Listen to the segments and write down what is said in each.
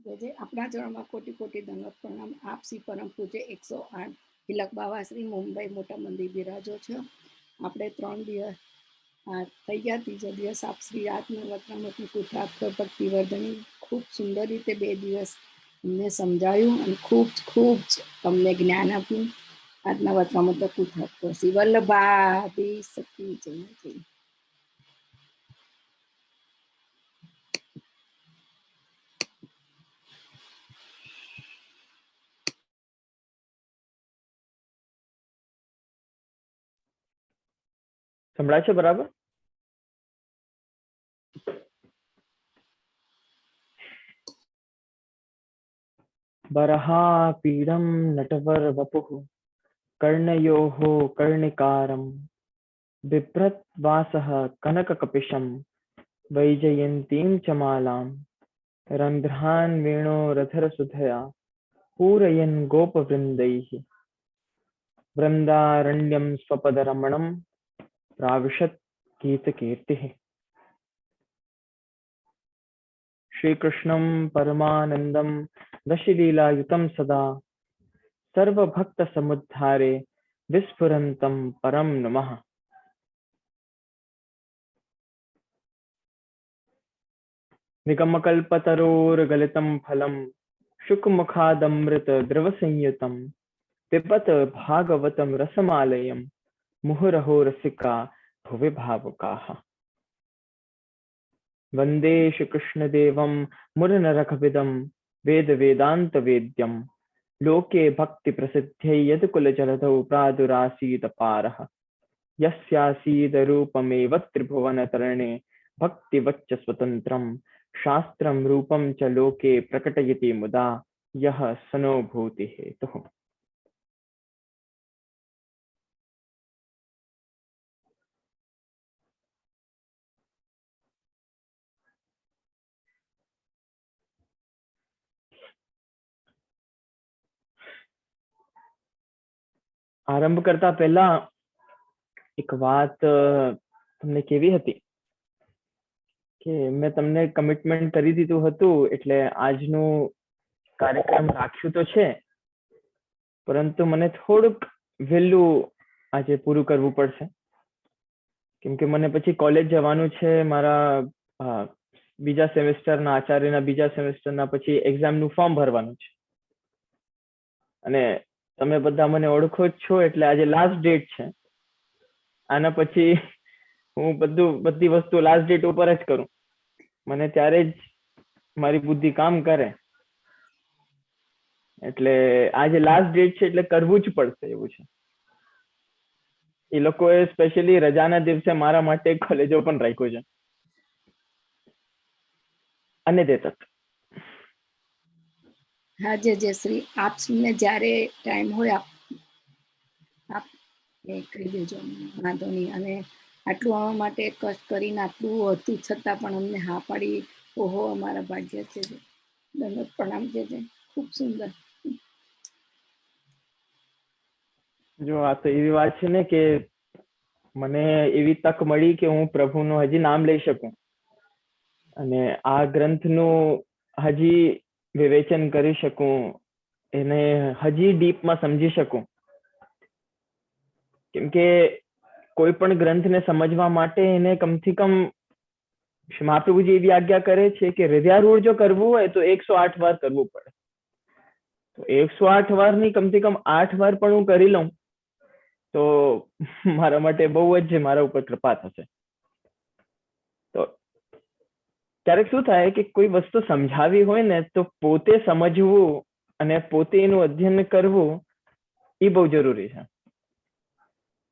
જે આપણા ચરણમાં કોટી કોટી દંડવત પ્રણામ. આપ શ્રી પરમ પૂજ્ય 108 તિલક બાવા શ્રી મુંબઈ મોટા મંદિર બિરાજો છો. આપણે 3 દિવસ થઈ ગયા, ત્રીજો દિવસ આપ શ્રી આત્મવત્રામતી કુઠાક્ષર ભક્તિવર્ધની ખૂબ સુંદર રીતે 2 દિવસ અમને સમજાયું અને ખૂબ ખૂબ અમને જ્ઞાન આપ્યું. આજના વત્રામૃત કુઠાક્ષર શ્રી વલ્લભાદી સખી જય જય. સંભળાય છે બરાબર? બરહા પીડમ નટવર વપુઃ કર્ણયોઃ કર્ણિકારમ બિભ્રત વાસઃ કનકકપિશમ વૈજયંતીમ ચ માલામ રંધ્રાન વેણોરધરસુધયા પૂરયન ગોપવૃંदैः વૃંદારણ્યમ સ્વપદરમણમ प्राविशत् गीतकीर्तिः. श्रीकृष्णं परमानन्दं रसलीलायुतं सदा सर्वभक्तसमुद्धारे विस्फुरन्तं परं नमः. निगमकल्पतरोर्गलितं फलं शुकमुखादमृतद्रवसंयुतं पिबत भागवतं रसमालयं मुहुरहो रसिका भुवि भावुकाः. वन्दे श्रीकृष्णदेवं मुरनरखविदं वेदवेदान्तवेद्यं लोके भक्तिप्रसिद्ध्यै यदुकुलजलधौ प्रादुरासीदपारः यस्यासीदरूपमेव त्रिभुवनतरणे भक्तिवच्च स्वतन्त्रं शास्त्रं रूपं च लोके प्रकटयति मुदा यः सनो भूतिहेतुः. આરંભ કરતા પહેલા એક વાત તમને કેવી હતી કે મેં તમને કમિટમેન્ટ કરી દીધું હતું, એટલે આજનું કાર્યક્રમ રાખ્યું તો છે, પરંતુ મને થોડુંક વહેલું આજે પૂરું કરવું પડશે, કેમ કે મને પછી કોલેજ જવાનું છે. મારા બીજા સેમેસ્ટરના આચાર્યના બીજા સેમેસ્ટરના પછી એક્ઝામનું ફોર્મ ભરવાનું છે, અને તમે બધા મને ઓળખો જ છો, એટલે આજે લાસ્ટ ડેટ છે. આના પછી હું બધી વસ્તુ લાસ્ટ ડેટ ઉપર જ કરું, મને ત્યારે જ મારી બુદ્ધિ કામ કરે. એટલે આજે લાસ્ટ ડેટ છે એટલે કરવું જ પડશે એવું છે. એ લોકોએ સ્પેશિયલી રજાના દિવસે મારા માટે કોલેજો પણ રાખ્યો છે. અને તે તક હા જય શ્રી. આપને જ્યારે ટાઈમ હોય આપ એ કહી દેજો, વાંધો નહીં. અને આટલું આવવા માટે કષ્ટ કરીને આટલું હતું છતાં પણ અમને હા પાડી, ઓહો અમારા ભાગ્ય છે. દંડવત પ્રણામ છે. ખૂબ સુંદર. જો આ તો એવી વાત છે ને કે મને એવી તક મળી કે હું પ્રભુનું હજી નામ લઈ શકું અને આ ગ્રંથનું હજી વિવેચન કરી શકું, એને હજી ડીપમાં સમજી શકું. કેમ કે કોઈ પણ ગ્રંથને સમજવા માટે એને કમથી કમ મહાપ્રભુજી એવી આજ્ઞા કરે છે કે હૃદયારૂઢ જો કરવું હોય તો 108 વાર કરવું પડે. તો 108 વાર ની કમથી કમ 8 વાર પણ હું કરી લઉં તો મારા માટે બહુ જ મારા ઉપર કૃપા થશે. તો ક્યારેક શું થાય કે કોઈ વસ્તુ સમજાવી હોય ને તો પોતે સમજવું અને પોતે એનું અધ્યયન કરવું એ બહુ જરૂરી છે.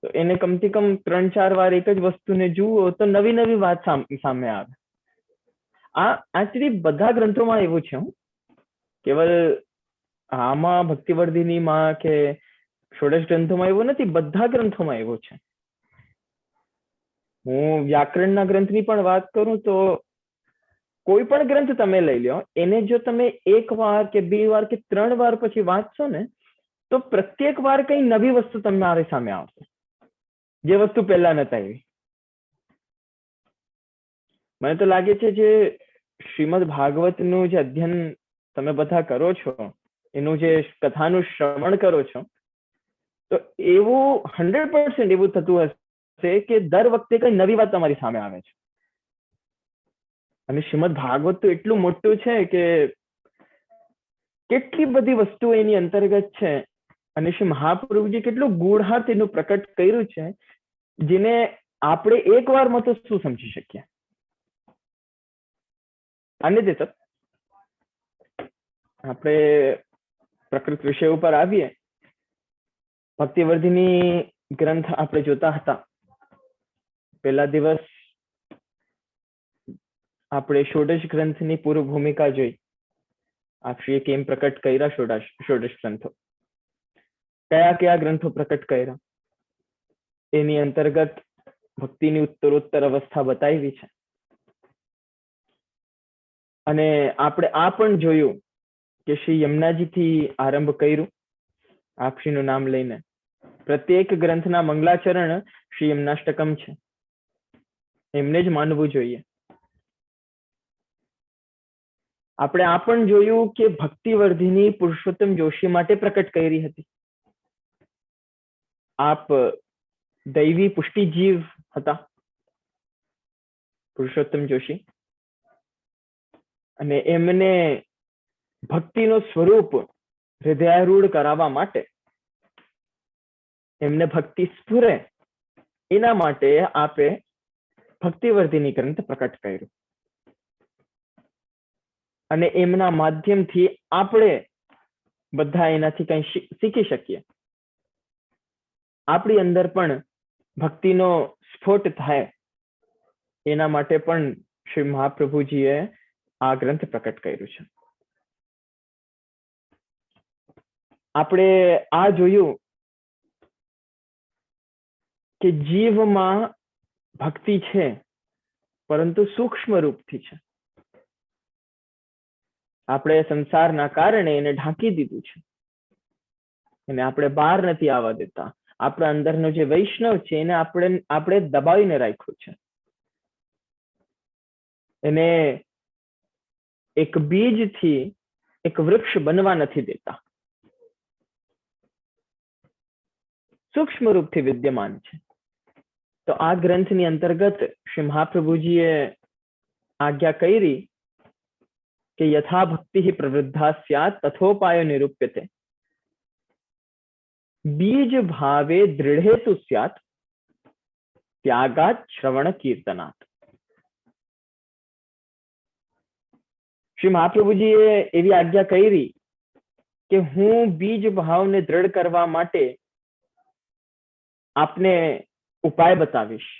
તો એને કમથી કમ 3-4 વાર એક જ વસ્તુને જુઓ તો નવી નવી વાત સામે આવે. આ એકચ્યુઅલી બધા ગ્રંથોમાં એવું છે. કેવલ આમાં ભક્તિવર્ધિનીમાં કે ષોડશ ગ્રંથોમાં એવું નથી, બધા ગ્રંથોમાં એવું છે. હું વ્યાકરણના ગ્રંથની પણ વાત કરું તો કોઈ પણ ગ્રંથ તમે લઈ લો, એને જો તમે 1 વાર કે 2 વાર કે 3 વાર પછી વાંચશો ને તો પ્રત્યેક વાર કઈ નવી વસ્તુ તમારી સામે આવશે, જે વસ્તુ પહેલા નતા આવી. મને તો લાગે છે જે શ્રીમદ ભાગવતનું જે અધ્યયન તમે બધા કરો છો, એનું જે કથાનું શ્રવણ કરો છો, તો એવું 100% એવું થતું હશે કે દર વખતે કઈ નવી વાત તમારી સામે આવે છે. અને શ્રીમદ ભાગવત તો એટલું મોટું છે કે કેટલી બધી વસ્તુઓ એની અંતર્ગત છે, અને શ્રી મહાપ્રભુજી કેટલું ગૂઢાર્થ એનું પ્રકટ કર્યું છે, જેને આપણે એક વારમાં તો શું સમજી શકીએ. અને તે આપણે પ્રકૃત વિષય ઉપર આવીએ. ભક્તિવર્ધિની ગ્રંથ આપણે જોતા હતા. પહેલા દિવસ આપણે ષોડશ ગ્રંથની પૂર્વ ભૂમિકા જોઈ. આપશ્રીએ કેમ પ્રકટ કર્યા ષોડશ ગ્રંથો, કયા કયા ગ્રંથો પ્રકટ કર્યા, એની અંતર્ગત ભક્તિની ઉત્તરોત્તર અવસ્થા બતાવી છે. અને આપણે આ પણ જોયું કે શ્રી યમુનાજીથી આરંભ કર્યું આપશ્રીનું નામ લઈને. પ્રત્યેક ગ્રંથના મંગલાચરણ શ્રી યમુનાષ્ટકમ છે, એમને જ માનવું જોઈએ. આપણે આ પણ જોયું કે ભક્તિવર્ધિની પુરુષોત્તમ જોશી માટે પ્રકટ કરી હતી. આપ દૈવી પુષ્ટિજીવ હતા પુરુષોત્તમ જોશી, અને એમને ભક્તિનો સ્વરૂપ હૃદયારૂઢ કરાવવા માટે, એમને ભક્તિ સ્ફુરે એના માટે આપે ભક્તિવર્ધિની ગ્રંથ પ્રકટ કર્યું. અને એમના માધ્યમથી આપણે બધા એનાથી કંઈ શીખી શકીએ. આપણી અંદર પણ ભક્તિનો સ્ફોટ થાય એના માટે પણ શ્રી મહાપ્રભુજીએ આ ગ્રંથ પ્રકટ કર્યું છે. આપણે આ જોયું કે જીવમાં ભક્તિ છે, પરંતુ સૂક્ષ્મ રૂપથી છે. આપણે સંસારના કારણે એને ઢાંકી દીધું છે, અને આપણે બહાર નથી આવવા દેતા. આપણા અંદરનો જે વૈષ્ણવ છે એને આપણે દબાવીને રાખ્યો છે. એને એક બીજથી એક વૃક્ષ બનવા નથી દેતા. સૂક્ષ્મ રૂપથી વિદ્યમાન છે. તો આ ગ્રંથની અંતર્ગત શ્રી મહાપ્રભુજીએ આજ્ઞા કરી કે યથા ભક્તિ પ્રવૃદ્ધા સ્યાત તથોપાયો નિરૂપ્યતે, બીજ ભાવે દૃઢેતુ સ્યાત ત્યાગાત શ્રવણ કીર્તનાત. શ્રી મહાપ્રભુજીએ એવી આજ્ઞા કરી કે હું બીજ ભાવને દ્રઢ કરવા માટે આપને ઉપાય બતાવીશ.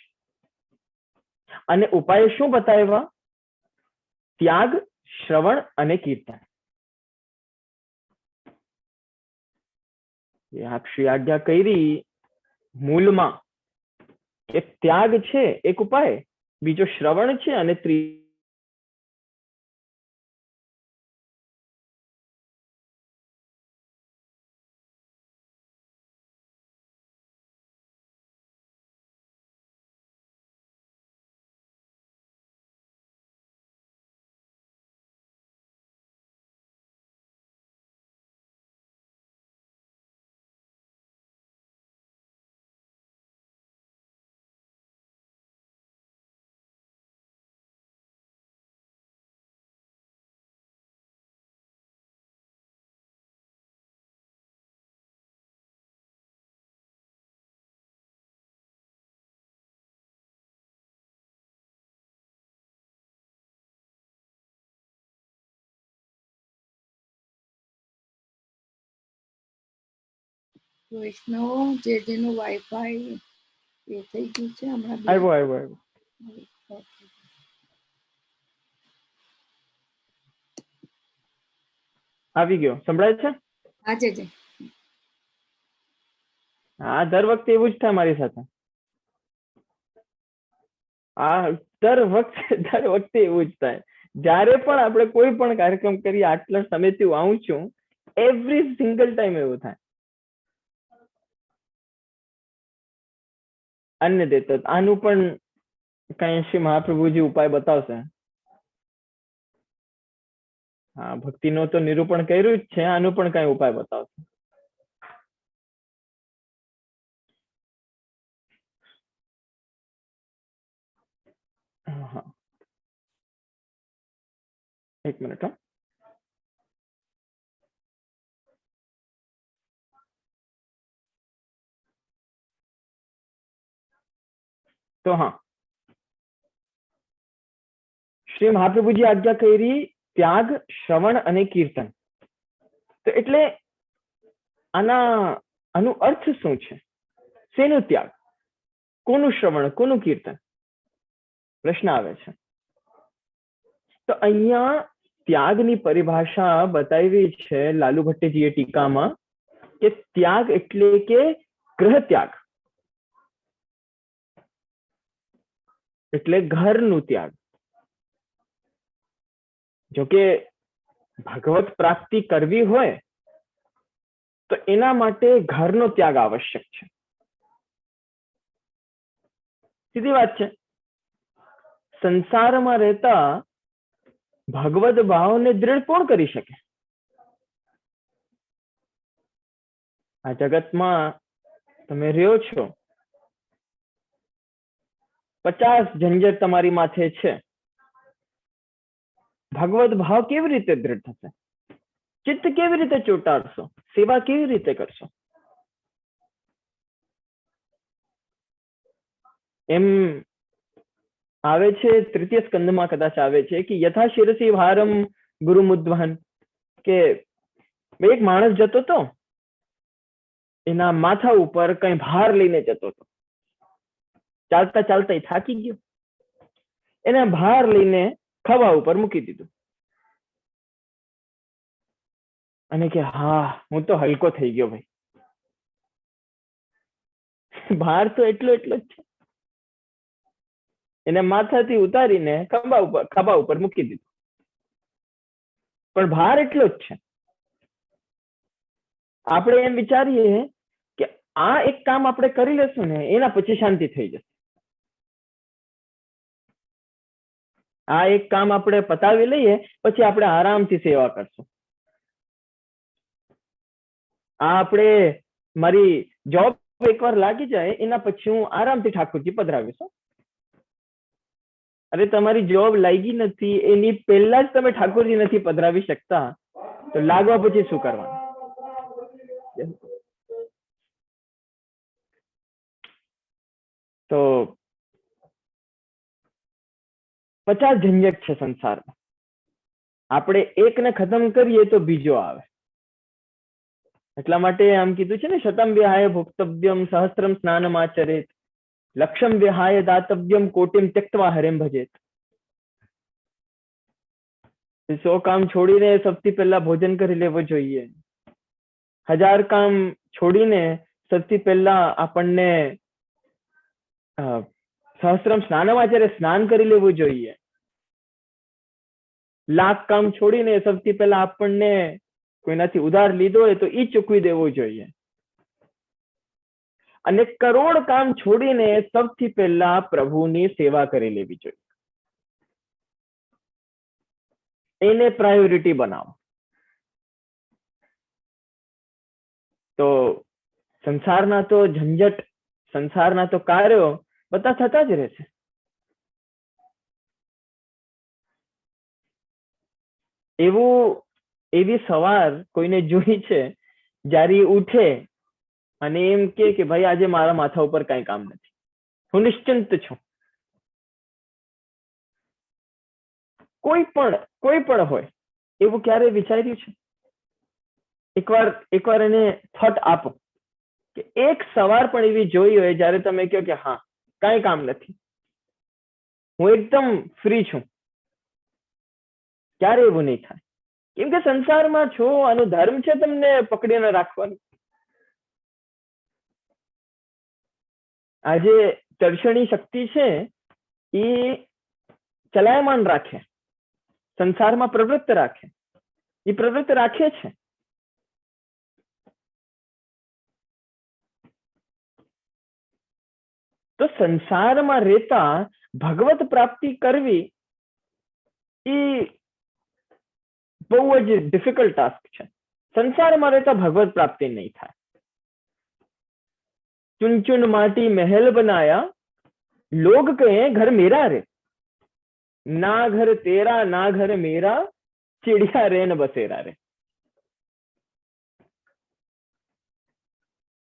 અને ઉપાય શું બતાવ્યા? ત્યાગ, શ્રવણ અને કીર્તન. આપશ્રી આજ્ઞા કરી મૂળમાં એક ત્યાગ છે, એક ઉપાય, બીજો શ્રવણ છે, અને વૈષ્ણવો જેનું વાઈફાઈ એ થઈ ગયું છે હમણાં આવ્યો. આવી ગયો, સંભળાય છે? આજે જ હા, દર વખતે એવું જ થાય મારી સાથે. દર વખતે એવું જ થાય. જ્યારે પણ આપણે કોઈ પણ કાર્યક્રમ કરીએ, આટલા સમયથી હું આવું છું, એવરી સિંગલ ટાઈમ એવું થાય. અન્ય દેતો આનું પણ કઈ શ્રી મહાપ્રભુજી ઉપાય બતાવશે. હા, ભક્તિનો તો નિરૂપણ કર્યું જ છે, આનું પણ કઈ ઉપાય બતાવશો? હા, એક મિનિટ. તો હા, શ્રી મહાપ્રભુજી આજ્ઞા કરી ત્યાગ, શ્રવણ અને કીર્તન. તો એટલે આનું અર્થ શું છે? શેનું ત્યાગ, કોનું શ્રવણ, કોનું કીર્તન? પ્રશ્ન આવે છે. તો અહીંયા ત્યાગની પરિભાષા બતાવી છે લાલુ ભટ્ટજીએ ટીકામાં, કે ત્યાગ એટલે કે ગ્રહ ત્યાગ, એટલે ઘરનું ત્યાગ. જોકે ભગવત પ્રાપ્તિ કરવી હોય તો એના માટે ઘરનો ત્યાગ આવશ્યક છે. સીધી વાત છે. સંસારમાં રહેતા ભગવદ ભાવને દૃઢ કોણ કરી શકે? આ જગતમાં તમે રહ્યો છો, 50 ઝંઝટ તમારી માથે છે, ભગવદ ભાવ કેવી રીતે દૃઢ થશે? ચિત્ત કેવી રીતે ચોંટાડશો? સેવા કેવી રીતે કરશો? એમ આવે છે તૃતીય સ્કંદમાં, કદાચ આવે છે કે યથા શિરસી ભારમ ગુરુ મુદ્વહન, કે એક માણસ જતો હતો, એના માથા ઉપર કઈ ભાર લઈને જતો હતો. ચાલતા ચાલતા એ થાકી ગયો, એને ભાર લઈને ખભા ઉપર મૂકી દીધું અને કે હા, હું તો હલકો થઈ ગયો ભાઈ. ભાર તો એટલો જ છે. એને માથાથી ઉતારીને ખભા ઉપર મૂકી દીધું, પણ ભાર એટલો જ છે. આપણે એમ વિચારીએ કે આ એક કામ આપણે કરી લેશું ને, એના પછી શાંતિ થઈ જશે. આ એક કામ આપણે પતાવી લઈએ પછી આપણે આરામથી સેવા કરશું. આ આપણે મારી જોબ એકવાર લાગી જાય એના પછી હું આરામથી ઠાકોરજી પધરાવીશું. અરે તમારી જોબ લાગી નથી, એની પહેલા જ તમે ઠાકોરજી નથી પધરાવી શકતા, તો લાગવા પછી શું કરવાનું? તો 50 ઝંઝટ છે સંસારમાં. આપણે એકને ખતમ કરીએ તો બીજો આવે. એટલા માટે આમ કીધું છે ને, શતમ વિહાય ભોક્તવ્યમ સહસ્ત્રમ સ્નાનમ આચરેત, લક્ષમ વિહાય દાતવ્યમ કોટિમ ત્યક્ત્વા હરેમ ભજેત. 100 કામ છોડીને સૌથી પહેલા ભોજન કરી લેવું જોઈએ. 1000 કામ છોડીને સૌથી પહેલા આપણને સહસ્ત્રમ સ્નાનમ આચરે, સ્નાન કરી લેવું જોઈએ. 1,00,000 કામ છોડીને સૌથી પહેલા આપણને કોઈનાથી ઉધાર લીધો હોય તો એ ચૂકવી દેવું જોઈએ. અને 1 કરોડ કામ છોડીને સૌથી પહેલા પ્રભુની સેવા કરી લેવી જોઈએ. એને પ્રાયોરિટી બનાવો. તો સંસારના તો ઝંઝટ, સંસારના તો કાર્યો બધા થતા જ રહેશે. એવી સવાર કોઈને જોઈ છે જ્યારે ઉઠે અને એમ કે ભાઈ આજે મારા માથા ઉપર કઈ કામ નથી, હું નિશ્ચિંત છું. કોઈ પણ હોય એવું ક્યારે વિચાર્યું છે? એકવાર એને થોટ આપો કે એક સવાર પણ એવી જોઈ હોય જ્યારે તમે કહો કે હા, કઈ કામ નથી, હું એકદમ ફ્રી છું. ક્યારે એવું નહીં થાય, કેમ કે સંસારમાં છો, આનો ધર્મ છે તમને પકડીને રાખવાનું. આજે તર્ષણી શક્તિ છે એ ચલાયમાન રાખે, સંસારમાં પ્રવૃત્ત રાખે, એ પ્રવૃત્ત રાખે છે. તો સંસારમાં રહેતા ભગવત પ્રાપ્તિ કરવી એ બહુ જ ડિફિકલ્ટ ટાસ્ક છે. સંસારમાં રહેતા ભગવત પ્રાપ્તિ નહીં થાય. ચુન ચુન માટી મહેલ બનાયા, લોગ કહે ઘર મેરા રે, ના ઘર તેરા ના ઘર મેરા, ચિડિયા રે ન બસેરા રે.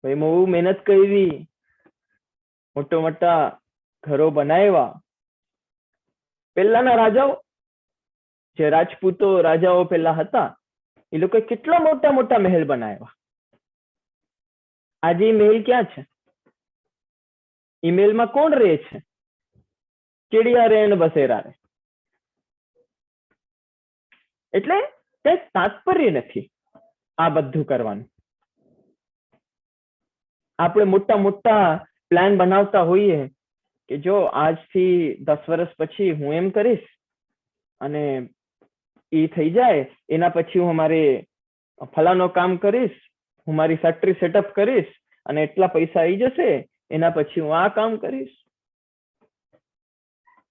ભાઈ બહુ મહેનત કરી, મોટા મોટા ઘરો બનાવ્યા. પહેલાના રાજાઓ, જે રાજપૂતો રાજાઓ પહેલા હતા, એ લોકો કેટલા મોટા મોટા મહેલ બનાવ્યા. આજે મહેલ ક્યાં છે? ઈમેલમાં કોણ રહે છે? ચીડિયા રે ને બસેરા રે. એટલે કઈ તાત્પર્ય નથી આ બધું કરવાનું. આપણે મોટા મોટા પ્લાન બનાવતા હોઈએ કે જો આજથી 10 વર્ષ પછી હું એમ કરીશ અને એ થઈ જાય, એના પછી હું અમારે ફલાનો કામ કરીશ, હું મારી ફેક્ટરી સેટઅપ કરીશ અને એટલા પૈસા આવી જશે, એના પછી હું આ કામ કરીશ.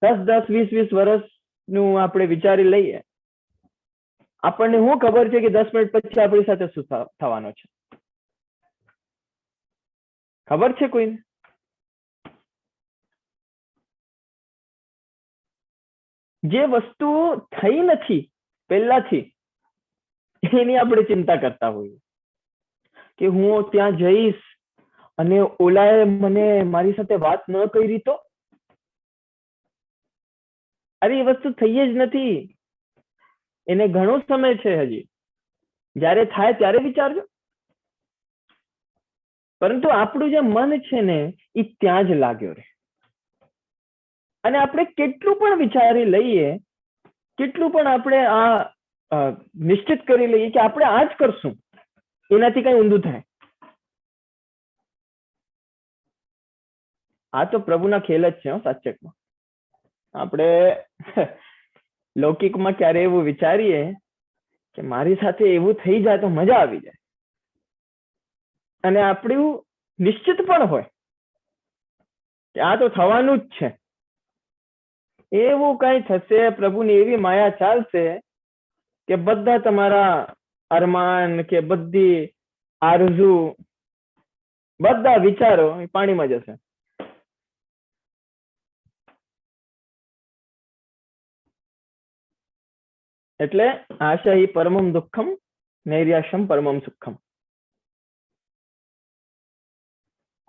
10, 20 વર્ષનું આપણે વિચારી લઈએ. આપણને શું ખબર છે કે 10 મિનિટ પછી આપણી સાથે શું થવાનું છે? ખબર છે કોઈને? જે વસ્તુ થઈ નથી પહેલાથી, એની આપણે ચિંતા કરતા હોઈએ કે હું ત્યાં જઈશ અને ઓલાએ મને મારી સાથે વાત ન કરી તો. અરે એ વસ્તુ થઈ જ નથી, એને ઘણો સમય છે હજી. જ્યારે થાય ત્યારે વિચારજો. પરંતુ આપણું જે મન છે ને એ ત્યાં જ લાગ્યો રહે. અને આપણે કેટલું પણ વિચારી લઈએ, કેટલું પણ આપણે આ નિશ્ચિત કરી લઈએ કે આપણે આ જ કરશું, એનાથી કઈ ઊંધું થાય. આ તો પ્રભુના ખેલ જ છે સાચકમાં. આપણે લૌકિકમાં ક્યારે એવું વિચારીએ કે મારી સાથે એવું થઈ જાય તો મજા આવી જાય, અને આપણું નિશ્ચિત પણ હોય કે આ તો થવાનું જ છે. એવું કઈ થશે, પ્રભુની એવી માયા ચાલશે કે બધા તમારા અરમાન કે બધી આરઝુ, બધા વિચારો પાણીમાં જશે. એટલે આશા હિ પરમમ દુઃખમ, નૈર્યાશમ પરમમ સુખમ.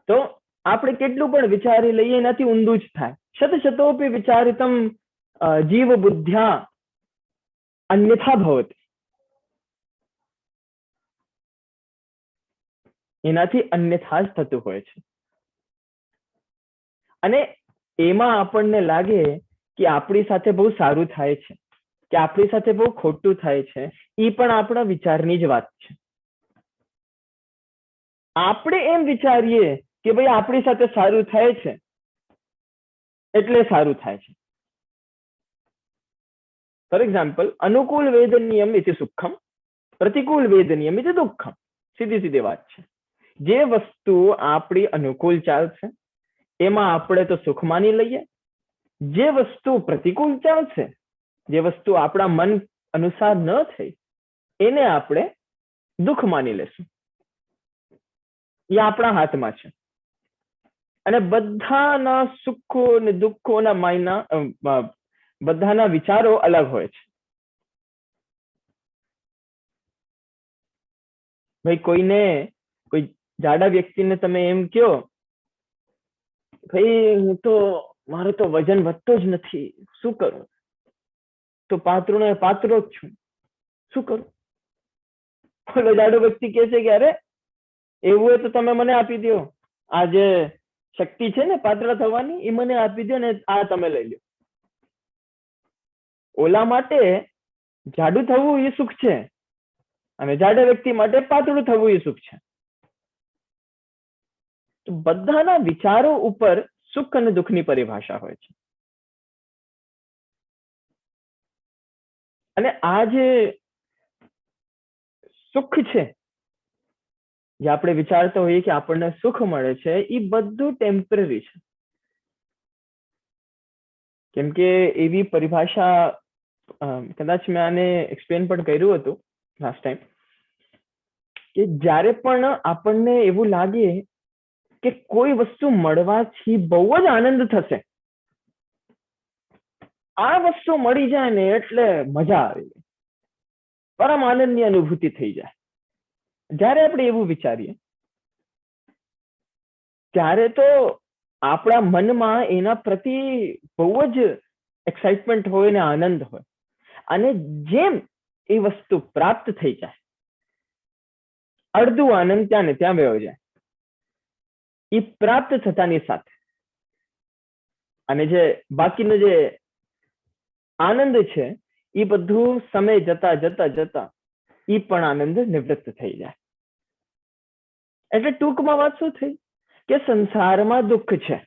તો આપણે કેટલું પણ વિચારી લઈએ એનાથી ઊંધું જ થાય. શત શતોપી વિચારિતમ જીવ બુદ્ધ્યા અન્યથા ભવતિ. એનાથી અન્યથા જ થતું હોય છે. અને એમાં આપણને લાગે કે આપણી સાથે બહુ સારું થાય છે કે આપણી સાથે બહુ ખોટું થાય છે, એ પણ આપણા વિચારની જ વાત છે. આપણે એમ વિચારીએ કે ભાઈ આપણી સાથે સારું થાય છે એટલે સારું થાય છે. ફોર એક્ઝામ્પલ, અનુકૂળ વેદનીયમ ઇતિ સુખમ, પ્રતિકૂળ વેદનીયમ ઇતિ દુઃખમ. સીધી સીધી વાત છે. જે વસ્તુ આપણી અનુકૂળ ચાલશે એમાં આપણે તો સુખ માની લઈએ. જે વસ્તુ પ્રતિકૂળ ચાલશે, જે વસ્તુ આપણા મન અનુસાર ન થઈ, એને આપણે દુઃખ માની લેશું. એ આપણા હાથમાં છે. અને બધાના સુખો અને દુઃખોના માયના, બધાના વિચારો અલગ હોય છે. ભાઈ કોઈ જાડા વ્યક્તિને તમે એમ કહો, ભાઈ મારું તો વજન વધતો જ નથી, શું કરું? તો પાતળો ને પાતળો જ છું, શું કરું? પેલો જાડો વ્યક્તિ કહે છે કે અરે એવું હોય તો તમે મને આપી દો, આ જે શક્તિ છે ને પાતળા થવાની, એ મને આપી દો ને આ તમે લઈ લો. ઓલા માટે જાડું થવું એ સુખ છે અને જાડા વ્યક્તિ માટે પાતળું થવું એ સુખ છે. તો બધાના વિચારો ઉપર સુખ અને દુઃખની પરિભાષા હોય છે. અને આ જે સુખ છે, જે આપણે વિચારતા હોઈએ કે આપણને સુખ મળે છે, એ બધું ટેમ્પરરી છે. કેમ કે એવી પરિભાષા કદાચ મેં આને એક્સપ્લેન પણ કર્યું હતું લાસ્ટ ટાઈમ, કે જ્યારે પણ આપણને એવું લાગે કે કોઈ વસ્તુ મળવાથી બહુ જ આનંદ થશે, આ વસ્તુ મળી જાય ને એટલે મજા આવી જાય, પરમ આનંદની અનુભૂતિ થઈ જાય, જ્યારે આપણે એવું વિચારીએ ત્યારે તો આપણા મનમાં એના પ્રતિ બહુ જ એક્સાઇટમેન્ટ હોય ને આનંદ હોય, અને જેમ એ વસ્તુ પ્રાપ્ત થઈ જાય અડધું આનંદ ત્યાં ને ત્યાં વયો જાય એ પ્રાપ્ત થતાની સાથે, અને જે બાકીનો જે આનંદ છે એ બધું સમય જતા જતા જતા એ પણ આનંદ નિવૃત્ત થઈ જાય. એટલે ટૂંકમાં વાત શું થઈ કે સંસારમાં દુઃખ છે,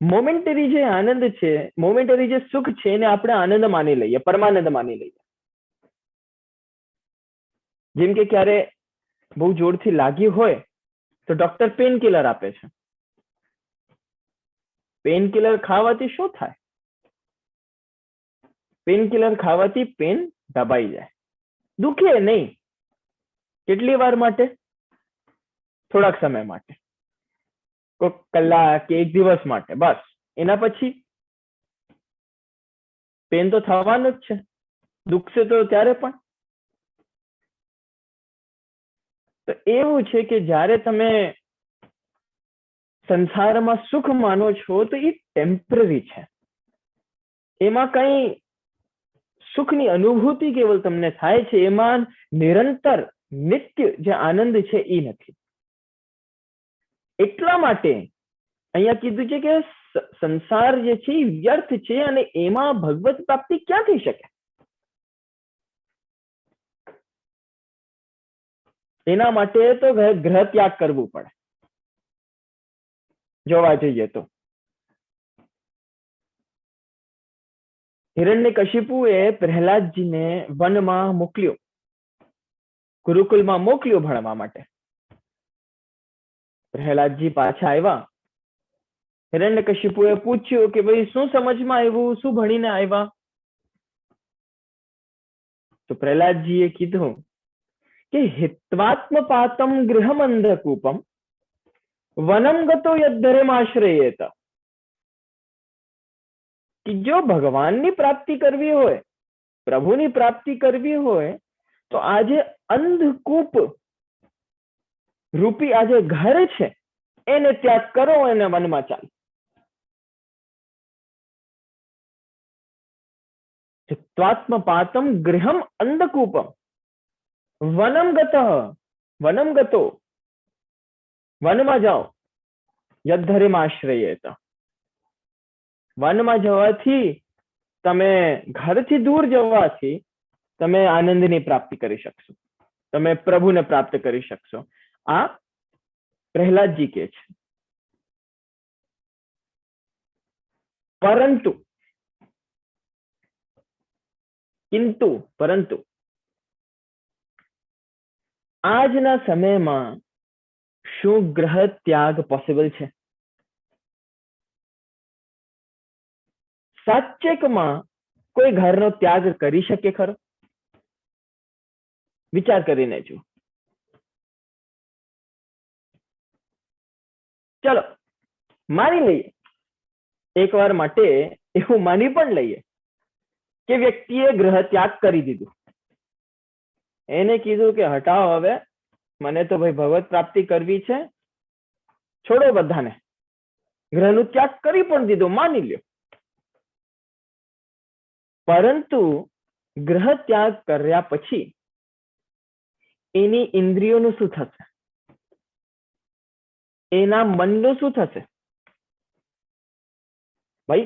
મોમેન્ટરી જે આનંદ છે, મોમેન્ટરી જે સુખ છે એને આપણે આનંદ માની લઈએ, પરમાનંદ માની લઈએ. જેમ કે ક્યારે બહુ જોરથી લાગ્યું હોય તો ડોક્ટર પેન કિલર આપે છે. પેન કિલર ખાવાથી શું થાય? પેન કિલર ખાવાથી પેન દબાઈ જાય, દુખે નહીં. કેટલી વાર માટે? થોડાક સમય માટે, કોઈક કલાક કે એક દિવસ માટે, બસ. એના પછી પેન તો થવાનું જ છે, દુખશે તો ત્યારે પણ. તો એવું છે કે જ્યારે તમે સંસારમાં સુખ માનો છો તો એ ટેમ્પરરી છે, એમાં કઈ સુખની અનુભૂતિ કેવલ તમને થાય છે, એમાં નિરંતર નિત્ય જે આનંદ છે એ નથી. એટલા માટે અહીંયા કીધું છે કે સંસાર જે છે એ વ્યર્થ છે અને એમાં ભગવત પ્રાપ્તિ ક્યાં થઈ શકે? એના માટે તો ગ્રહ ત્યાગ કરવું પડે. જોવા જઈએ તો હિરણ્યકશિપુએ પ્રહલાદજીને વનમાં મોકલ્યો, ગુરુકુલમાં મોકલ્યો ભણવા માટે. પ્રહલાદજી પાછા આવ્યા, હિરણ્યકશિપુએ પૂછ્યું કે ભાઈ શું સમજમાં આવ્યું, શું ભણીને આવ્યા? તો પ્રહલાદજીએ કીધું કે હિત્વાત્મપાતમ ગૃહમંધકૂપમ વનમ ગતો યદ્ધરેમાશ્રયેત. કે જો ભગવાનની પ્રાપ્તિ કરવી હોય, પ્રભુની પ્રાપ્તિ કરવી હોય તો આજે અંધકૂપ રૂપી આજે ઘર છે એને ત્યાગ કરો, એને વનમાં ચાલો. ચિત્વાત્મપાતમ ગૃહમ અંધકૂપમ વનમ ગતઃ, વનમ ગતો, વનમાં જાઓ, યદ્ધરેમાશ્રયેત. વનમાં જવાથી, તમે ઘરથી દૂર જવાથી તમે આનંદની પ્રાપ્તિ કરી શકશો, તમે પ્રભુને પ્રાપ્ત કરી શકશો. આ પ્રહલાદજી કે છે. પરંતુ આજના સમયમાં શું ગ્રહ ત્યાગ પોસિબલ છે? સાચેકમાં કોઈ ઘરનો ત્યાગ કરી શકે ખરો? વિચાર કરીને જુઓ. ચલો માની લઈએ, એકવાર માટે એવું માની પણ લઈએ કે વ્યક્તિએ ગ્રહ ત્યાગ કરી દીધું. એને કીધું કે હટાવો, હવે મને તો ભાઈ ભગવત પ્રાપ્તિ કરવી છે, છોડો બધાને. ગ્રહનું ત્યાગ કરી પણ દીધો, માની લ્યો. પરંતુ ગ્રહ ત્યાગ કર્યા પછી એની ઇન્દ્રિયોનું શું થશે? એના મનનું શું થશે? ભાઈ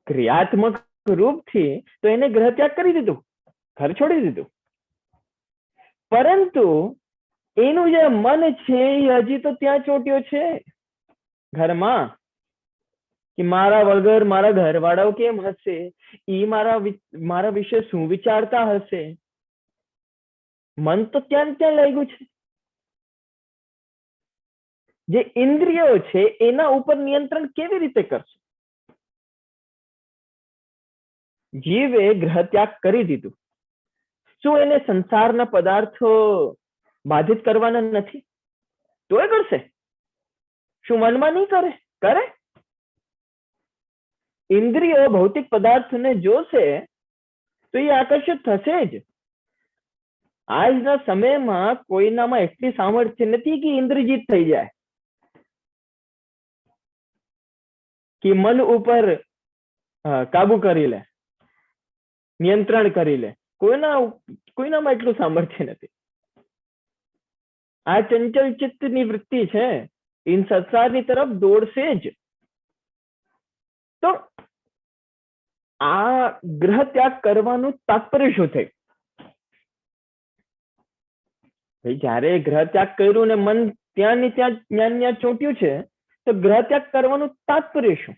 ક્રિયાત્મક રૂપથી તો એને ગ્રહ ત્યાગ કરી દીધું, ઘર છોડી દીધું, પરંતુ એનું જે મન છે એ હજી તો ત્યાં ચોટ્યો છે ઘરમાં, કે મારા વગર મારા ઘરવાળાઓ કેમ હશે, ઈ મારા વિશે શું વિચારતા હશે. મન તો ત્યાં ત્યાં લાગ્યું છે. જે ઇન્દ્રિયો છે એના ઉપર નિયંત્રણ કેવી રીતે કરશે? જીવે ગ્રહ ત્યાગ કરી દીધું, શું એને સંસારના પદાર્થો બાધિત કરવાના નથી? તોય કરશે. શું મનમાં નહીં કરે? કરે. ઇન્દ્રિયો ભૌતિક પદાર્થને જોશે તો એ આકર્ષિત થશે જ. આજના સમયમાં કોઈનામાં એટલી સામર્થ્ય નથી કે ઇન્દ્રજીત થઈ જાય, કે મન ઉપર કાબુ કરી લે, નિયંત્રણ કરી લે. કોઈનામાં એટલું સામર્થ્ય નથી. આ ચંચલ ચિત્તની વૃત્તિ છે, ઇન સંસારની તરફ દોડશે જ. તો આ ગ્રહ ત્યાગ કરવાનું તાત્પર્ય શું થયું? જયારે ગ્રહ ત્યાગ કર્યું ને મન ત્યાં ને ત્યાં ચોંટ્યું છે, તો ગ્રહ ત્યાગ કરવાનું તાત્પર્ય શું?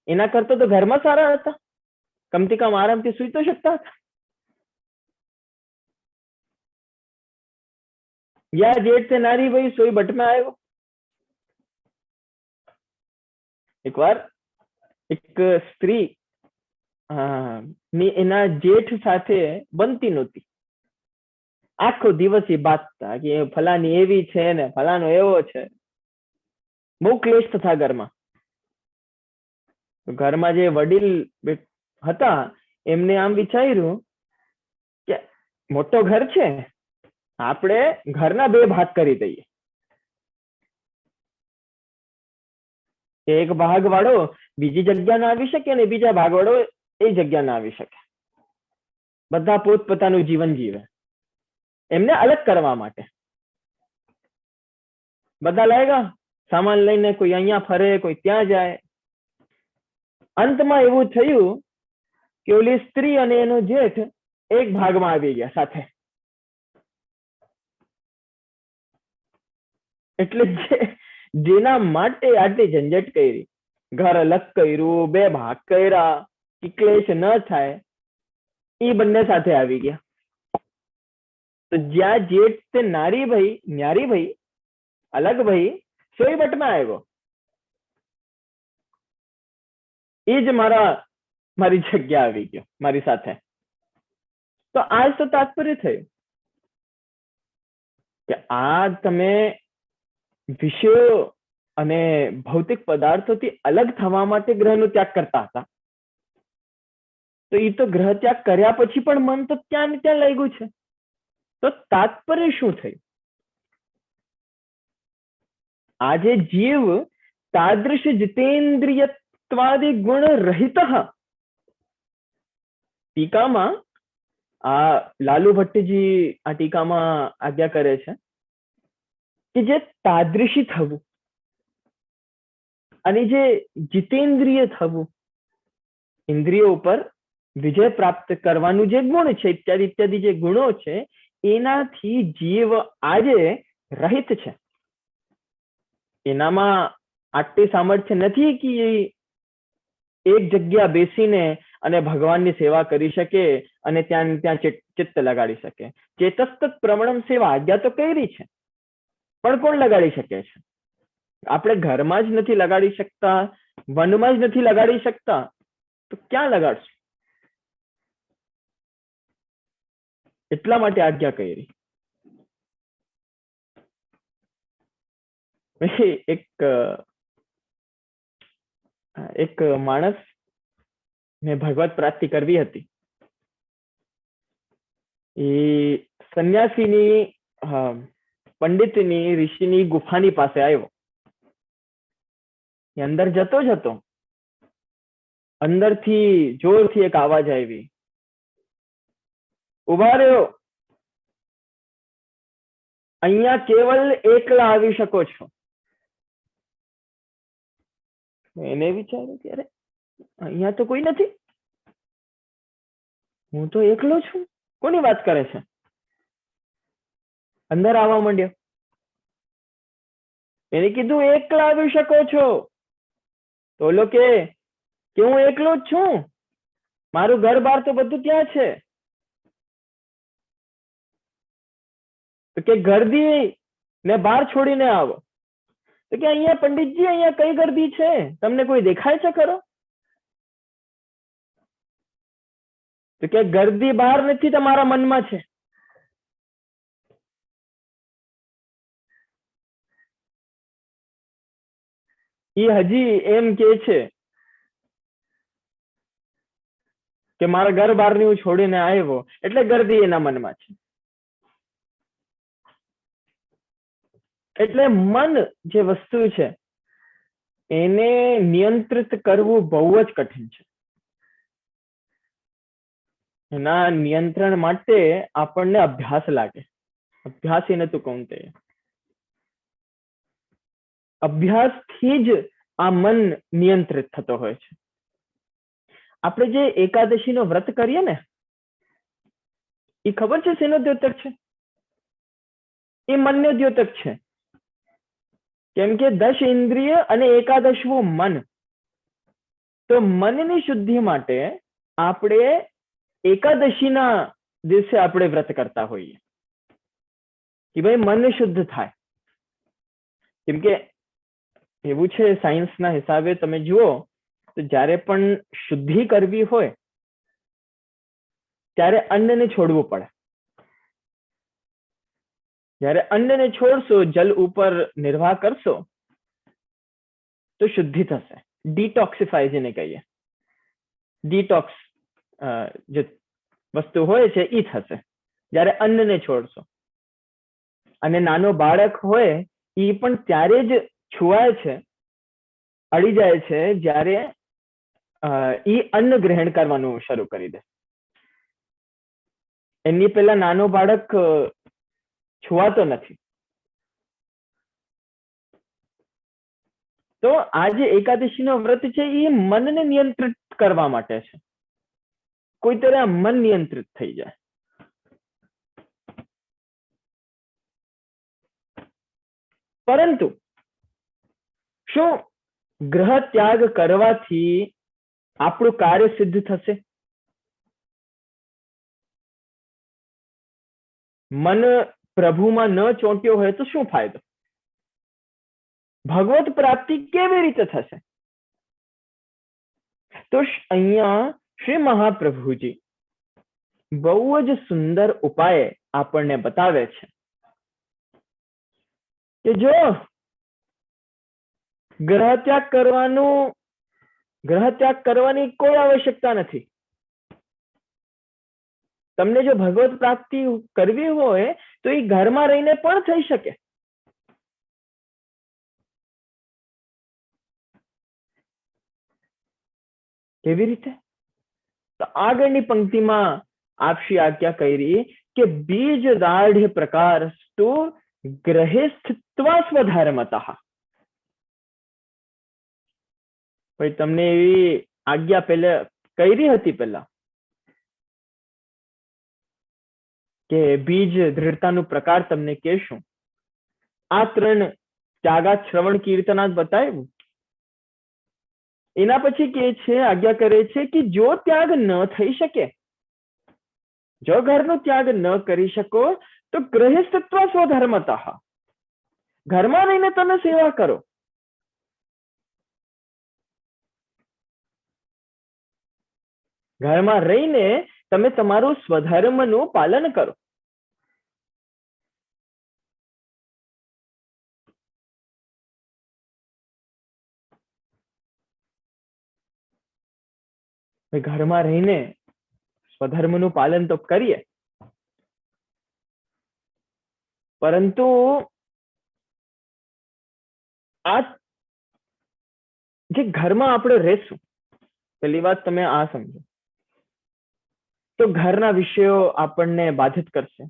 એના કરતા તો ઘરમાં સારા હતા, કમથી કમ આરામથી સુઈ તો શકતા હતા. યા જેઠ से नारी भाई सोई भट्ट में आयो. एक बार એક સ્ત્રી એના જેઠ સાથે બનતી નહોતી. આખો દિવસ એ બાતતા કે ફલાની એવી છે ને ફલાનો એવો છે. બહુ ક્લેશ થતા ઘરમાં. ઘરમાં જે વડીલ હતા એમને આમ વિચાર્યું કે મોટો ઘર છે, આપણે ઘરના બે ભાગ કરી દઈએ. એક ભાગ વાળો બીજી જગ્યા ના આવી શકે ને બીજા ભાગ વાળો એ જગ્યા ના આવી શકે. બધા પોતપોતાનું જીવન જીવે. એમને અલગ કરવા માટે બધા લાગ્યા સામાન લઈને, કોઈ અહીંયા ફરે, કોઈ ત્યાં જાય. અંતમાં એવું થયું કે ઓલી સ્ત્રી અને એનો જેઠ એક ભાગમાં આવી ગયા સાથે. એટલે જેના માટે આટલી ઝંઝટ કરી, ઘર અલગ કર્યું, બે ભાગ કર્યા, ક્લેશ ન થાય, એ બંને સાથે આવી ગયા. તો જ્યાં જેઠ તે ન્યારી ભાઈ અલગ ભાઈ સોઈ ભટ્ટમાં આવ્યો. એ જ મારી જગ્યા આવી ગયો મારી સાથે. તો આજ તો તાત્પર્ય થયું કે આ તમે વિષયો અને ભૌતિક પદાર્થોથી અલગ થવા માટે ગ્રહનો ત્યાગ કરતા હતા. તો એ તો ગ્રહ ત્યાગ કર્યા પછી પણ મન તો ત્યાં ને ત્યાં લાગ્યું છે. તો તાત્પર્ય શું થયું? આજે જીવ તાદૃશ જીતેન્દ્રિયત્વાદિ ગુણ રહિત. ટીકામાં આ લાલુ ભટ્ટજી આ ટીકામાં આજ્ઞા કરે છે કે જે તાદૃશી થવું અને જે જીતેન્દ્રિય થવું, ઇન્દ્રિયો ઉપર વિજય પ્રાપ્ત કરવાનું જે ગુણ છે, ઇત્યાદિ ઇત્યાદિ જે ગુણો છે, એનાથી જીવ આજે રહિત છે. એનામાં આટલી સામર્થ્ય નથી કે એક જગ્યા બેસીને અને ભગવાનની સેવા કરી શકે અને ત્યાં ચિત્ત લગાડી શકે. ચેતસ્તત પ્રવણમ સેવા આજ્ઞા તો કરી છે, પણ કોણ લગાડી શકે છે? આપણે ઘરમાં જ નથી લગાડી શકતા, વનમાં જ નથી લગાડી શકતા, તો ક્યાં લગાડશું? એટલા માટે આજ્ઞા કરી. એક માણસ ને ભગવત પ્રાપ્તિ કરવી હતી. એ સંન્યાસીની પંડિતની ઋષિની ગુફાની પાસે આવ્યો. અંદર જતો જ હતો, અંદરથી જોરથી એક અવાજ આવી, ઉભા રહ્યો, અહીંયા કેવલ એકલા આવી શકો છો. એને વિચાર્યું કે અરે અહીંયા તો કોઈ નથી, હું તો એકલો છું, કોની વાત કરે છે? અંદર આવવા માંડ્યો. એને કીધું એકલા આવી શકો છો. તો ઓલો કે હું એકલો જ છું, મારું ઘર બાર તો બધું ત્યાં છે. તો કે ગર્દી ને બહાર છોડીને આવો. તો કે અહીંયા પંડિતજી અહીંયા કઈ ગર્દી છે, તમને કોઈ દેખાય છે ખરો? તો કે ગર્દી બહાર નથી, તમારા મનમાં છે. એ હજી એમ કે છે કે મારા ઘર બહારની હું છોડીને આવ્યો એટલે ગર્દી એના મનમાં છે. એટલે મન જે વસ્તુ છે એને નિયંત્રિત કરવું બહુ જ કઠિન છે. એના નિયંત્રણ માટે આપણને અભ્યાસ લાગે. અભ્યાસ એને તું કૌંતે, અભ્યાસથી જ આ મન નિયંત્રિત થતો હોય છે. આપણે જે એકાદશીનો વ્રત કરીએ ને, એ ખબર છે શેનો દ્યોતક છે? એ મનનો દ્યોતક છે. કેમ કે 10 ઇન્દ્રિય અને એકાદશવું મન. તો મનની શુદ્ધિ માટે આપણે એકાદશીના દિવસે આપણે વ્રત કરતા હોઈએ કે ભાઈ મન શુદ્ધ થાય. કેમ કે એવું છે સાયન્સના હિસાબે તમે જુઓ તો જ્યારે પણ શુદ્ધિ કરવી હોય ત્યારે અન્નને છોડવું પડે. જ્યારે અન્નને છોડશો, જલ ઉપર નિર્વાહ કરશો તો શુદ્ધિ થશે. ડિટોક્સિફાય જેને કહીએ, ડિટોક્સ જે વસ્તુ હોય છે એ થશે જ્યારે અન્નને છોડશો. અને નાનો બાળક હોય એ પણ ત્યારે જ છુવાય છે, અડી જાય છે જ્યારે એ અન્ન ગ્રહણ કરવાનું શરૂ કરી દે. એની પહેલા નાનો બાળક છુવાતો નથી. તો આ જે એકાદશીનો વ્રત છે એ મનને નિયંત્રિત કરવા માટે છે. કોઈ તરહ મન નિયંત્રિત થઈ જાય. પરંતુ શું ગ્રહ ત્યાગ કરવાથી આપણું કાર્ય સિદ્ધ થશે? મન પ્રભુમાં ન ચોંટ્યો હોય તો શું ફાયદો? ભગવત પ્રાપ્તિ કેવી રીતે થશે? તો અહીંયા શ્રી મહાપ્રભુજી બહુ જ સુંદર ઉપાય આપણને બતાવે છે કે જો ગ્રહ ત્યાગ કરવાની કોઈ આવશ્યકતા નથી. તમને જો ભગવત પ્રાપ્તિ કરવી હોય તો એ ઘરમાં રહીને પણ થઈ શકે. કેવી રીતે? તો આગળની પંક્તિમાં આપશી આજ્ઞા કરી કે બીજ દાઢ્ય પ્રકારસ્તુ ગ્રહે સ્થિત્વા સ્વધર્મતઃ. ભાઈ તમને એવી આજ્ઞા પહેલા કરી હતી પહેલા કે બીજ દૃઢતાનું પ્રકાર તમને કહેશું. આ 3 ત્યાગાત શ્રવણ કીર્તનાત બતાવ્યું. એના પછી કે છે, આજ્ઞા કરે છે કે જો ત્યાગ ન થઈ શકે, જો ઘરનો ત્યાગ ન કરી શકો તો ગ્રહસ્થત્વ સ્વધર્મતઃ, ઘરમાં રહીને તમે સેવા કરો. ઘરમાં રહીને તમે તમારું સ્વધર્મનું પાલન કરો. ઘરમાં રહીને સ્વધર્મનું પાલન તો કરીએ, પરંતુ આ જે ઘરમાં આપણે રહેશું, પહેલી વાત તમે આ સમજો, તો ઘરના વિષયો આપણને બાધિત કરશે.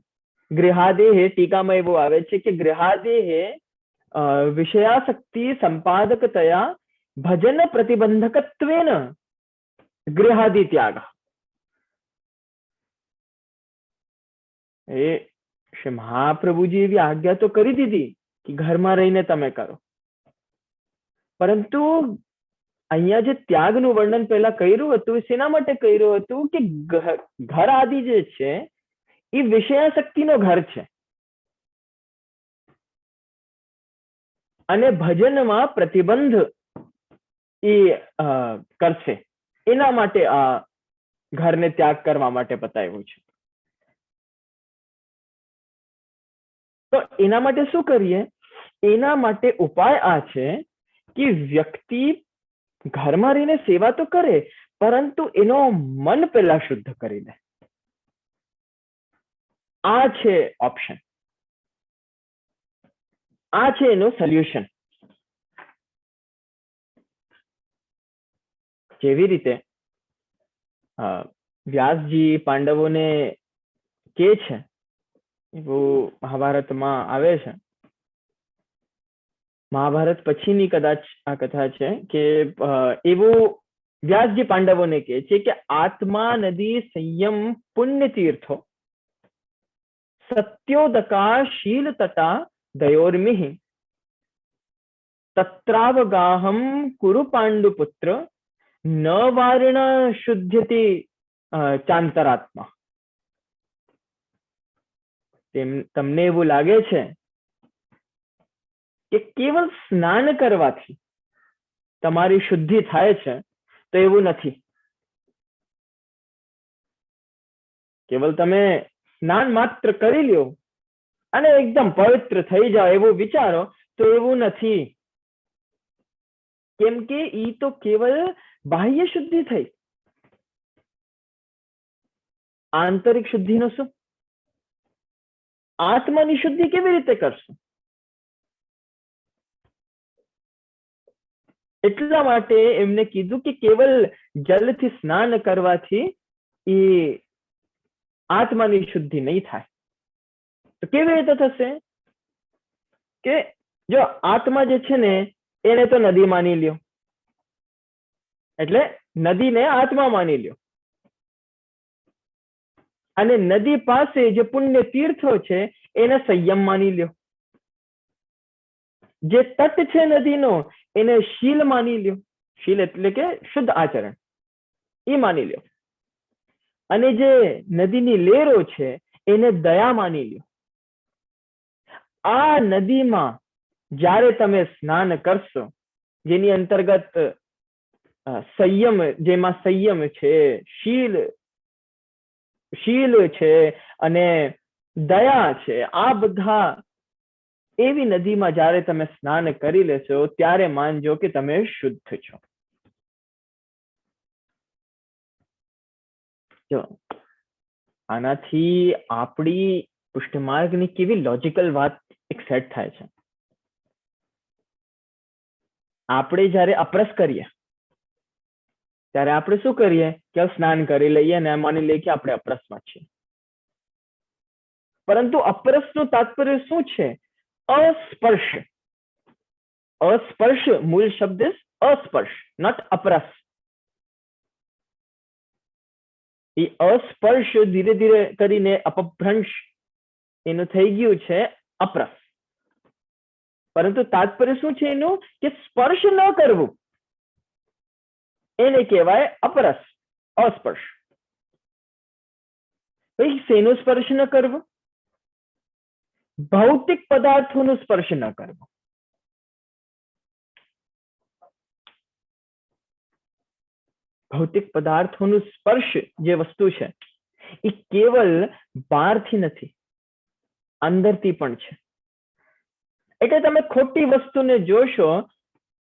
ગૃહાદેહ ટીકામાં એવું આવે છે કે ગૃહાદેહ વિષયાસક્તિ સંપાદકતયા ભજન પ્રતિબંધકત્વેન ગૃહાદિ ત્યાગ. એ શ્રી મહાપ્રભુજી એવી આજ્ઞા તો કરી દીધી કે ઘરમાં રહીને તમે કરો, પરંતુ અહીંયા જે ત્યાગનું વર્ણન પહેલા કર્યું હતું શેના માટે કર્યું હતું કે ઘર આદિ જે છે એ વિષયાસક્તિનો ઘર છે અને ભજનમાં પ્રતિબંધ એ કરશે. એના માટે આ ઘરને ત્યાગ કરવા માટે બતાવ્યું છે. તો એના માટે શું કરીએ? એના માટે ઉપાય આ છે કે વ્યક્તિ ઘરમાં રહીને સેવા તો કરે, પરંતુ એનો મન પહેલા શુદ્ધ કરી દે. આ છે ઓપ્શન, આ છે એનું સોલ્યુશન. જેવી રીતે વ્યાસજી પાંડવોને કે છે, એવું મહાભારતમાં આવે છે. મહાભારત પછીની કદાચ આ કથા છે કે એવું વ્યાસજી પાંડવોને કહે છે કે આત્મા નદી સંયમ પુણ્ય તીર્થો સત્યોદકા શીલ તટા દયોર્મિહ તત્રાવગાહમ કુરુ પાંડુપુત્ર ન વાર્ણ શુદ્ધ્યતિ ચાંતરાત્મા. તમને એવું લાગે છે કે કેવળ સ્નાન કરવાથી તમારી શુદ્ધિ થાય છે, તો એવું નથી. કેવલ તમે સ્નાન માત્ર કરી લ્યો અને એકદમ પવિત્ર થઈ જાઓ એવું વિચારો, તો એવું નથી. કેમ કે ઈ તો કેવલ બાહ્ય શુદ્ધિ થઈ. આંતરિક શુદ્ધિનો શું? આત્માની શુદ્ધિ કેવી રીતે કરશું? એટલા માટે એમને કીધું કે કેવલ જલથી સ્નાન કરવાથી એ આત્માની શુદ્ધિ નહીં થાય. તો કેવી રીતે થશે? કે જો આત્મા જે છે ને એને તો નદી માની લ્યો, એટલે નદીને આત્મા માની લ્યો, અને નદી પાસે જે પુણ્ય તીર્થો છે એને સંયમ માની લ્યો. જે તટ છે નદીનો એને શીલ માની લ્યો. શીલ એટલે કે શુદ્ધ આચરણ, એ માની લ્યો. અને જે નદીની લહેરો છે એને દયા માની લ્યો. આ નદીમાં જ્યારે તમે સ્નાન કરશો, જેની અંતર્ગત સંયમ, જેમાં સંયમ છે, શીલ છે અને દયા છે, આ બધા એવી નદીમાં જ્યારે તમે સ્નાન કરી લેશો ત્યારે માનજો કે તમે શુદ્ધ છો. જો આનાથી આપણી પુષ્ટિમાર્ગની કેવી લોજિકલ વાત એક સેટ થાય છે. આપણે જ્યારે અપરસ કરીએ ત્યારે આપણે શું કરીએ કે સ્નાન કરી લઈએ અને માની લઈએ કે આપણે અપરસમાં છીએ. પરંતુ અપરસનું તાત્પર્ય શું છે? અસ્પર્શ. અસ્પર્શ મૂળ શબ્દ અસ્પર્શ, નોટ અપરસ. એ અસ્પર્શ ધીરે ધીરે કરીને અપભ્રંશ એનું થઈ ગયું છે અપરસ. પરંતુ તાત્પર્ય શું છે એનું? કે સ્પર્શ ન કરવું, એને કહેવાય અપરસ, અસ્પર્શ. ભાઈ શેનો સ્પર્શ ન કરવો? ભૌતિક પદાર્થોનો સ્પર્શ ન કરવો. ભૌતિક પદાર્થોનું સ્પર્શ જે વસ્તુ છે એ કેવલ બહારથી નથી, અંદરથી પણ છે. એટલે તમે ખોટી વસ્તુને જોશો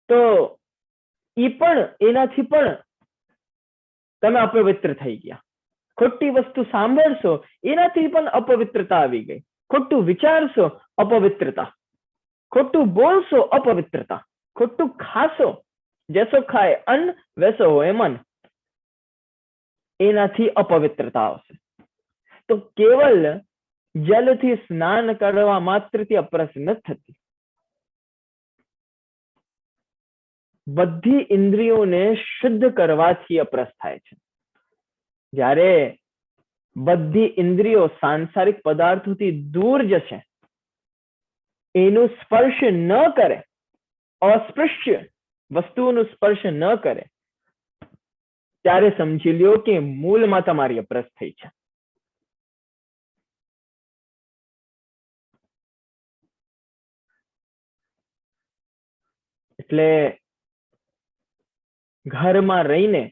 તો એ પણ એનાથી પણ તમે અપવિત્ર થઈ ગયા. ખોટી વસ્તુ સાંભળશો એનાથી પણ અપવિત્રતા આવી ગઈ. ખોટું વિચારશો અપવિત્રતા, ખોટું બોલશો અપવિત્રતા, ખોટું ખાશો, જૈસો ખાય અન્ન વૈસો હોય મન, એનાથી અપવિત્રતા આવશે. તો કેવલ જલથી સ્નાન કરવા માત્રથી અપરસ નથી થતી. બધી ઇન્દ્રિયોને શુદ્ધ કરવાથી અપરસ થાય છે. જ્યારે બધી ઇન્દ્રિયો સાંસારિક પદાર્થોથી દૂર જશે, એનું સ્પર્શ ન કરે, અસ્પૃશ્ય વસ્તુઓનું સ્પર્શ ન કરે, ત્યારે સમજી લ્યો કે મૂળમાં તમારી અપરસ થઈ છે. એટલે ઘરમાં રહીને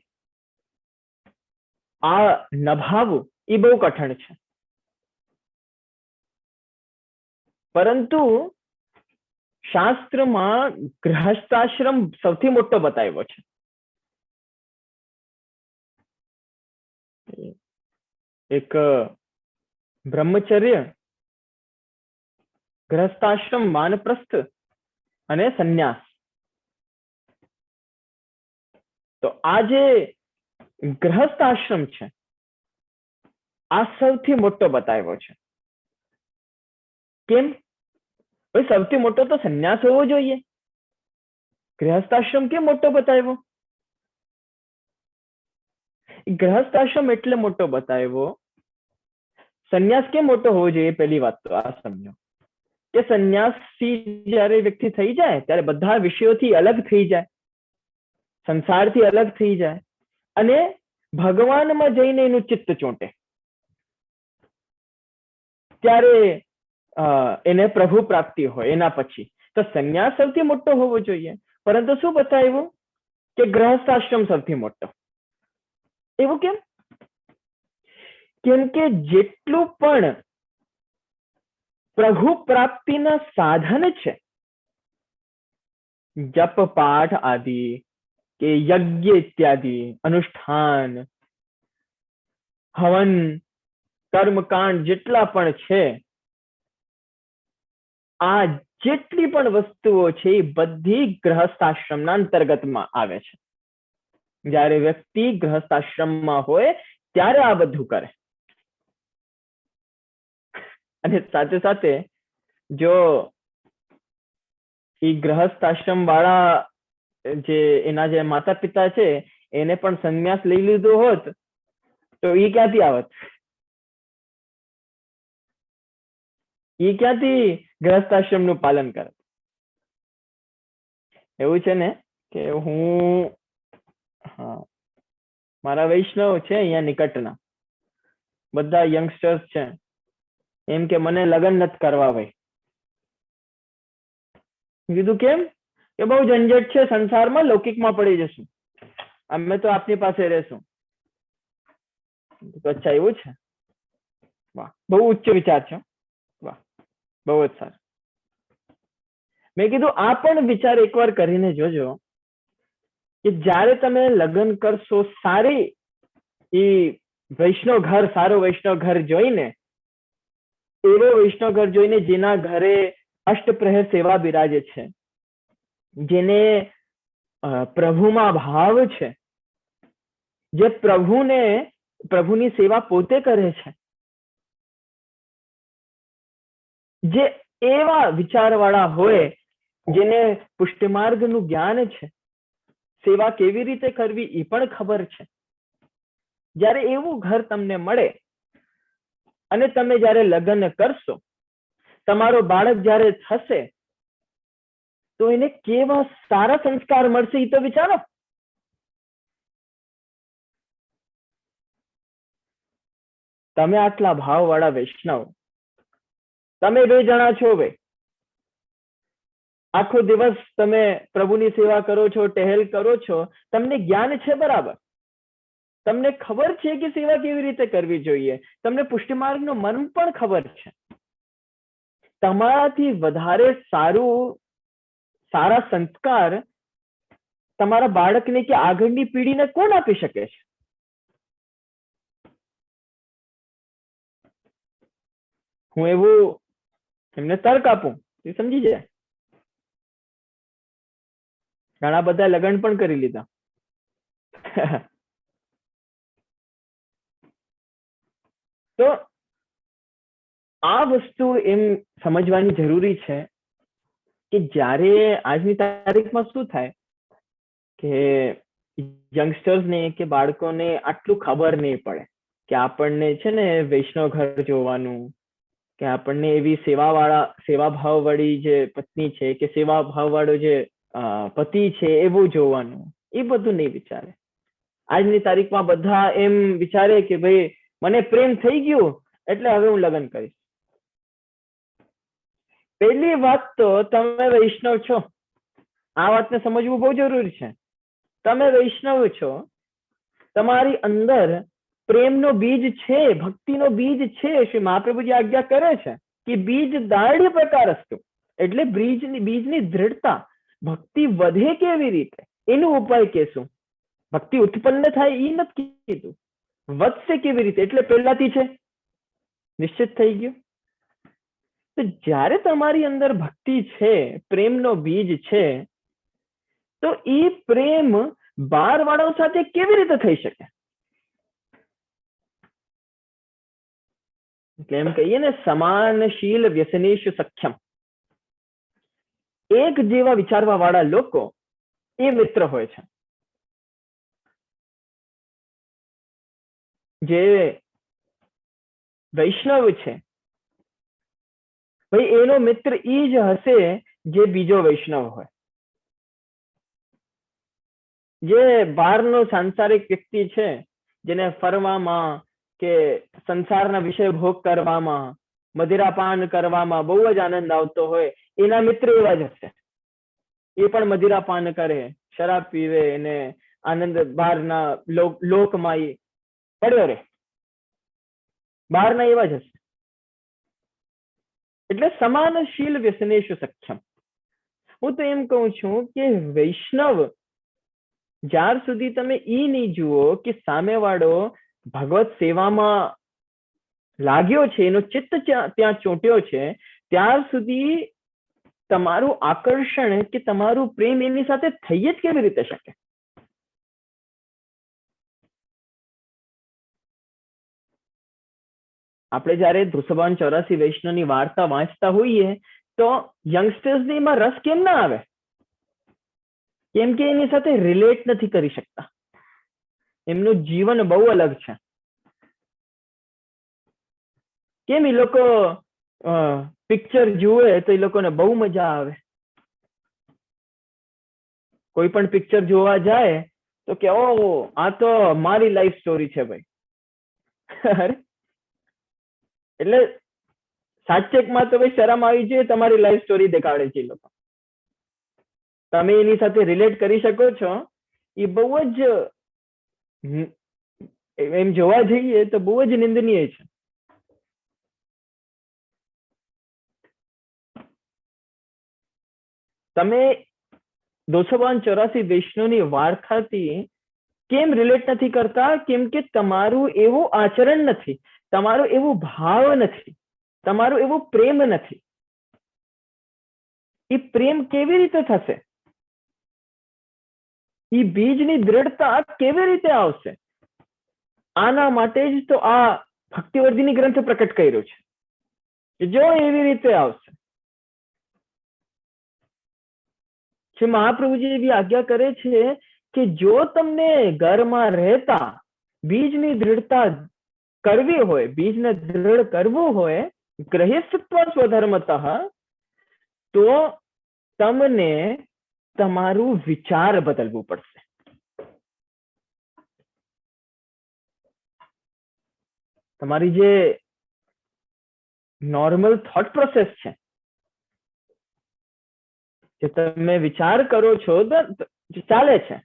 આ નભાવવું એ બહુ કઠણ છે. પરંતુ શાસ્ત્રમાં ગૃહસ્થાશ્રમ સૌથી મોટો બતાવ્યો છે. એક બ્રહ્મચર્ય, ગૃહસ્થાશ્રમ, વાનપ્રસ્થ અને સંન્યાસ. તો આ જે ગૃહસ્થાશ્રમ છે આ સૌથી મોટો બતાવ્યો છે. કેમ? સૌથી મોટો તો સંન્યાસ હોવો જોઈએ. ગૃહસ્થાશ્રમ કેમ મોટો બતાવ્યો? ગૃહસ્થાશ્રમ એટલે મોટો બતાવ્યો. સંન્યાસ કેમ મોટો હોવો જોઈએ? પહેલી વાત તો આ સમજો કે સંન્યાસી જયારે વ્યક્તિ થઈ જાય ત્યારે બધા વિષયોથી અલગ થઈ જાય, સંસારથી અલગ થઈ જાય અને ભગવાનમાં જઈને એનું ચિત્ત ચોંટે. ત્યારે એને પ્રભુ પ્રાપ્તિ હોય એના પછી. તો સંન્યાસ સૌથી મોટો હોવો જોઈએ. પરંતુ શું બતાવ્યું કે ગૃહસ્થાશ્રમ સૌથી મોટો. એવું કેમ? કેમ કે જેટલું પણ પ્રભુ પ્રાપ્તિના સાધન છે, જપ પાઠ આદિ કે યજ્ઞ ઇત્યાદિ, અનુષ્ઠાન, હવન, કર્મકાંડ જેટલા પણ છે, આ જેટલી પણ વસ્તુઓ છે એ બધી ગૃહસ્થાશ્રમના અંતર્ગતમાં આવે છે. જ્યારે વ્યક્તિ ગૃહસ્થાશ્રમમાં હોય ત્યારે આ બધું કરે. અને સાથે સાથે જો એ ગૃહસ્થાશ્રમ વાળા જે એના જે માતા પિતા છે એને પણ સંન્યાસ લઈ લીધો હોત તો એ ક્યાંથી આવત? એ ક્યાંથી ગૃહસ્થાશ્રમનું પાલન કરે? એવું છે ને કે હું મારા વૈષ્ણવ છે અહીંયા નિકટના બધા યંગસ્ટર્સ છે, એમ કે મને લગ્ન નથી કરવા ભાઈ. કીધું કેમ? કે બહુ ઝંઝટ છે સંસારમાં, લૌકિકમાં પડી જશું, અમે તો આપની પાસે રહેશું. અચ્છા એવું છે? વાહ, બહુ ઉચ્ચ વિચાર છે. વાહ, બહુ જ સારું. મેં કીધું આ પણ વિચાર એકવાર કરીને જોજો કે જ્યારે તમે લગ્ન કરશો, સારી એ વૈષ્ણવ ઘર, સારો વૈષ્ણવ ઘર જોઈને, એવો વૈષ્ણવ ઘર જોઈને જેના ઘરે અષ્ટપ્રહર સેવા બિરાજે છે, જેને પ્રભુમાં ભાવ છે, જે પ્રભુની સેવા પોતે કરે છે, જે એવા વિચારવાળા હોય, જેને પુષ્ટિમાર્ગનું જ્ઞાન છે, સેવા કેવી રીતે કરવી એ પણ ખબર છે. જ્યારે એવું ઘર તમને મળે અને તમે જ્યારે લગ્ન કરશો, તમારો બાળક જ્યારે થશે તો એને કેવા સારા સંસ્કાર મળશે એ તો વિચારો. તમે આટલા ભાવવાળા વૈષ્ણવ, તમે 2 જણા છો ભાઈ, આખો દિવસ તમે પ્રભુની સેવા કરો છો, ટહેલ કરો છો, તમને જ્ઞાન છે બરાબર, તમને ખબર છે કે સેવા કેવી રીતે કરવી જોઈએ, તમને પુષ્ટિમાર્ગનો મર્મ પણ ખબર છે. તમારાથી વધારે સારા સંસ્કાર તમારા બાળકને કે આગળની પેઢીને કોણ આપી શકે છે? હું એવું એમને તર્ક આપું એ સમજી જાય. ઘણા બધા લગ્ન પણ કરી લીધા. તો આ વસ્તુ એમ સમજવાની જરૂરી છે કે જ્યારે આજની તારીખમાં શું થાય કે યંગસ્ટર્સને કે બાળકોને આટલું ખબર નહીં પડે કે આપણને છે ને વૈષ્ણવ ઘર જોવાનું, કે આપણને એવી સેવાભાવ વાળી જે પત્ની છે કે સેવાભાવ વાળો જે પતિ છે એવું જોવાનું, એ બધું નહીં વિચારે. આજની તારીખમાં બધા એમ વિચારે કે ભાઈ મને પ્રેમ થઈ ગયું એટલે હવે હું લગ્ન કરીશ. પહેલી વાત તો તમે વૈષ્ણવ છો, આ વાતને સમજવું બહુ જરૂરી છે. તમે વૈષ્ણવ છો, તમારી અંદર પ્રેમનો બીજ છે, ભક્તિનો બીજ છે. શ્રી મહાપ્રભુજી આજ્ઞા કરે છે કે બીજ દાઢ્ય પ્રકાર અસ્તુ, એટલે બીજની દૃઢતા, ભક્તિ વધે કેવી રીતે એનો ઉપાય કેશું. ભક્તિ ઉત્પન્ન થાય એ નથી કીધું, વધશે કેવી રીતે એટલે પહેલાથી છે, નિશ્ચિત થઈ ગયું. તો જ્યારે તમારી અંદર ભક્તિ છે, પ્રેમનો બીજ છે, તો એ પ્રેમ બાર વાળાઓ સાથે કેવી રીતે થઈ શકે? એટલે એમ કહીએ ને, સમાનશીલ વ્યસનેશુ સખ્યમ. એક જેવા વિચારવા વાળા લોકો એ મિત્ર હોય છે. જે વૈષ્ણવ છે ભાઈ, એનો મિત્ર એ જ હશે જે બીજો વૈષ્ણવ હોય. જે બહારનો સાંસારિક વ્યક્તિ છે, જેને ફરવામાં કે સંસારના વિષય ભોગ કરવામાં, મદિરાપાન કરવામાં બહુ જ આનંદ આવતો હોય, એના મિત્ર એવા જ હશે. એ પણ મદિરાપાન કરે, શરાબ પીવે, એને આનંદ બહારના લોકમાં પડ્યો રહે, બહારના એવા જ હશે. એટલે સમાનશીલ વ્યસનેશુ સખ્યમ. હું તો એમ કહું છું કે વૈષ્ણવ, જ્યાર સુધી તમે ઈ નહીં જુઓ કે સામેવાળો ભગવત સેવામાં લાગ્યો છે, એનો ચિત્ત ત્યાં ચોંટ્યો છે, ત્યાર સુધી તમારું આકર્ષણ કે તમારું પ્રેમ એની સાથે થઈ જ કેવી રીતે શકે? આપણે જયારે ધ્રુસભાન 84 વૈષ્ણવની વાર્તા વાંચતા હોઈએ તો યંગસ્ટર્સને એમાં રસ કેમ ના આવે? કેમ કે એની સાથે રિલેટ નથી કરી શકતા. એમનું જીવન બહુ અલગ છે. કેમ એ લોકો પિક્ચર જુએ તો એ લોકોને બહુ મજા આવે. કોઈ પણ પિક્ચર જોવા જાય તો કે ઓ આ તો મારી લાઈફ સ્ટોરી છે ભાઈ. એટલે સાચેકમાં તો ભાઈ શરમ આવી જોઈએ, તમારી લાઈફ સ્ટોરી દેખાડે છે એ લોકો. તમે એની સાથે રિલેટ કરી શકો છો, એ બહુ જ એમ જોવા જઈએ તો બહુ જ નિંદનીય છે. તમે 284 વૈષ્ણવની વાર્તાથી કેમ રિલેટ નથી કરતા? કેમ કે તમારું એવું આચરણ નથી, તમારો એવો ભાવ નથી, તમારો એવો પ્રેમ નથી. એ પ્રેમ કેવી રીતે થશે? એ બીજની દૃઢતા કેવી રીતે આવશે? આના માટે જ તો આ ભક્તિવર્ધિની ગ્રંથ પ્રકટ કર્યો છે કે જો એવી રીતે આવશે. શ્રી મહાપ્રભુજી એવી આજ્ઞા કરે છે કે જો તમને ઘરમાં રહેતા બીજની દૃઢતા કરવી હોય, બીજને દૃઢ કરવું હોય, ગ્રહિષ્ઠત્વ સ્વધર્મતઃ, તો તમને તમારું વિચાર બદલવું પડશે. તમારી જે નોર્મલ થોટ પ્રોસેસ છે, જે તમે વિચાર કરો છો તો ચાલે છે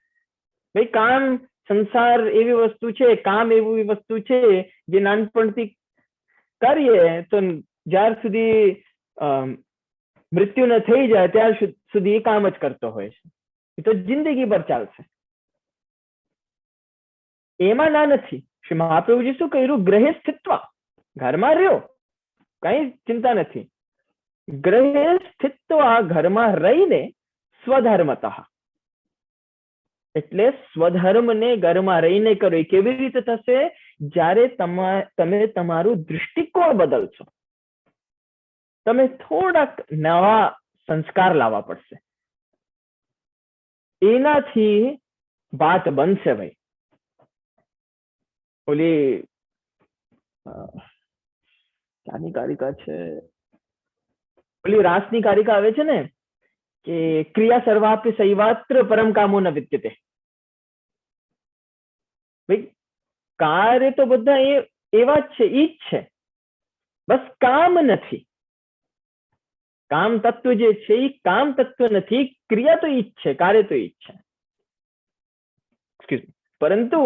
ભાઈ. કામ, સંસાર એવી વસ્તુ છે, કામ એવી વસ્તુ છે જે નાનપણથી કરીએ તો જ્યાર સુધી મૃત્યુ ન થઈ જાય ત્યાર સુધી એ કામ જ કરતો હોય છે. એ તો જિંદગી ભર ચાલશે. એમાં ના નથી. શ્રી મહાપ્રભુજી શું કહ્યું? ગ્રહિષ્ઠત્વ, ઘરમાં રહ્યો, કઈ ચિંતા નથી. ગ્રહિષ્ઠત્વ, ઘરમાં રહીને સ્વધર્મતઃ, એટલે સ્વધર્મને ઘરમાં રહીને કરો. એ કેવી રીતે થશે? જ્યારે તમે તમારું દૃષ્ટિકોણ બદલશો. તમે થોડાક નવા સંસ્કાર લાવવા પડશે, એનાથી વાત બનશે ભાઈ. ઓલી ક્યાંની કારિકા છે, ઓલી રાસની કારિકા આવે છે ને કે ક્રિયા સર્વાપી સૈવાત્ર પરમ કામો ન વિદ્યતે. ભાઈ કાર્ય તો બધા એવા જ છે, ઈ જ છે, બસ કામ નથી. કામ તત્વ જે છે એ કામ તત્વ નથી, ક્રિયા તો ઈ જ છે, કાર્ય તો ઈ જ છે. પરંતુ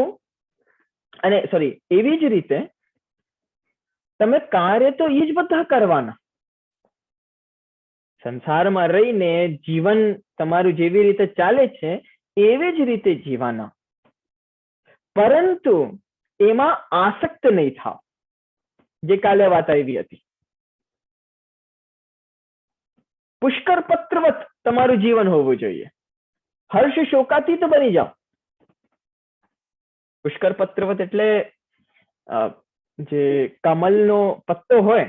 અને સોરી, એવી જ રીતે તમે કાર્ય તો એ જ બધા કરવાના. સંસારમાં રહીને જીવન તમારું જેવી રીતે ચાલે છે એવી જ રીતે જીવવાના, પરંતુ એમાં આસક્ત નહીં થાવ. જે કાલે વાત આવી હતી, પુષ્કર પત્રવત તમારું જીવન હોવું જોઈએ. હર્ષ શોકાતીત બની જાઓ. પુષ્કર પત્રવત એટલે જે કમલનો પત્તો હોય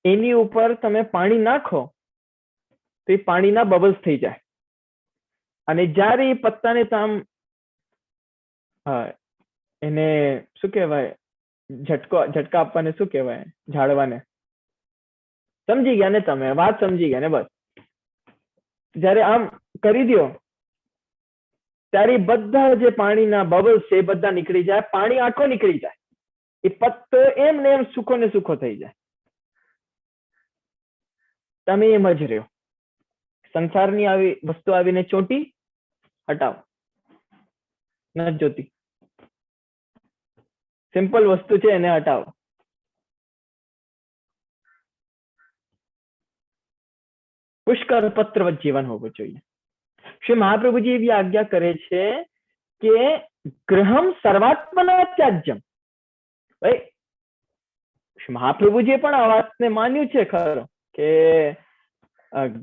એની ઉપર તમે પાણી નાખો તો એ પાણીના બબલ્સ થઈ જાય, અને જ્યારે એ પત્તાને એને શું કહેવાય, ઝટકા આપવાને શું કહેવાય, ઝાડવાને, સમજી ગયા ને તમે, વાત સમજી ગયા ને? બસ જ્યારે આમ કરી દો ત્યારે બધા જે પાણીના બબલ્સ છે એ બધા નીકળી જાય, પાણી આખો નીકળી જાય, એ પત્તો એમ ને એમ સુખો ને સુખો થઈ જાય. તમે એમ જ રહ્યો. સંસારની આવી વસ્તુ આવીને ચોંટી હટાવો, નથી જોતી. સિમ્પલ વસ્તુ છે, એને હટાવો. પુષ્કર પત્રવત જીવન હોવું જોઈએ. શ્રી મહાપ્રભુજી એવી આજ્ઞા કરે છે કે ગ્રહમ સર્વાત્મના ત્યાજ્યમ. ભાઈ મહાપ્રભુજીએ પણ આ વાતને માન્યું છે ખરો કે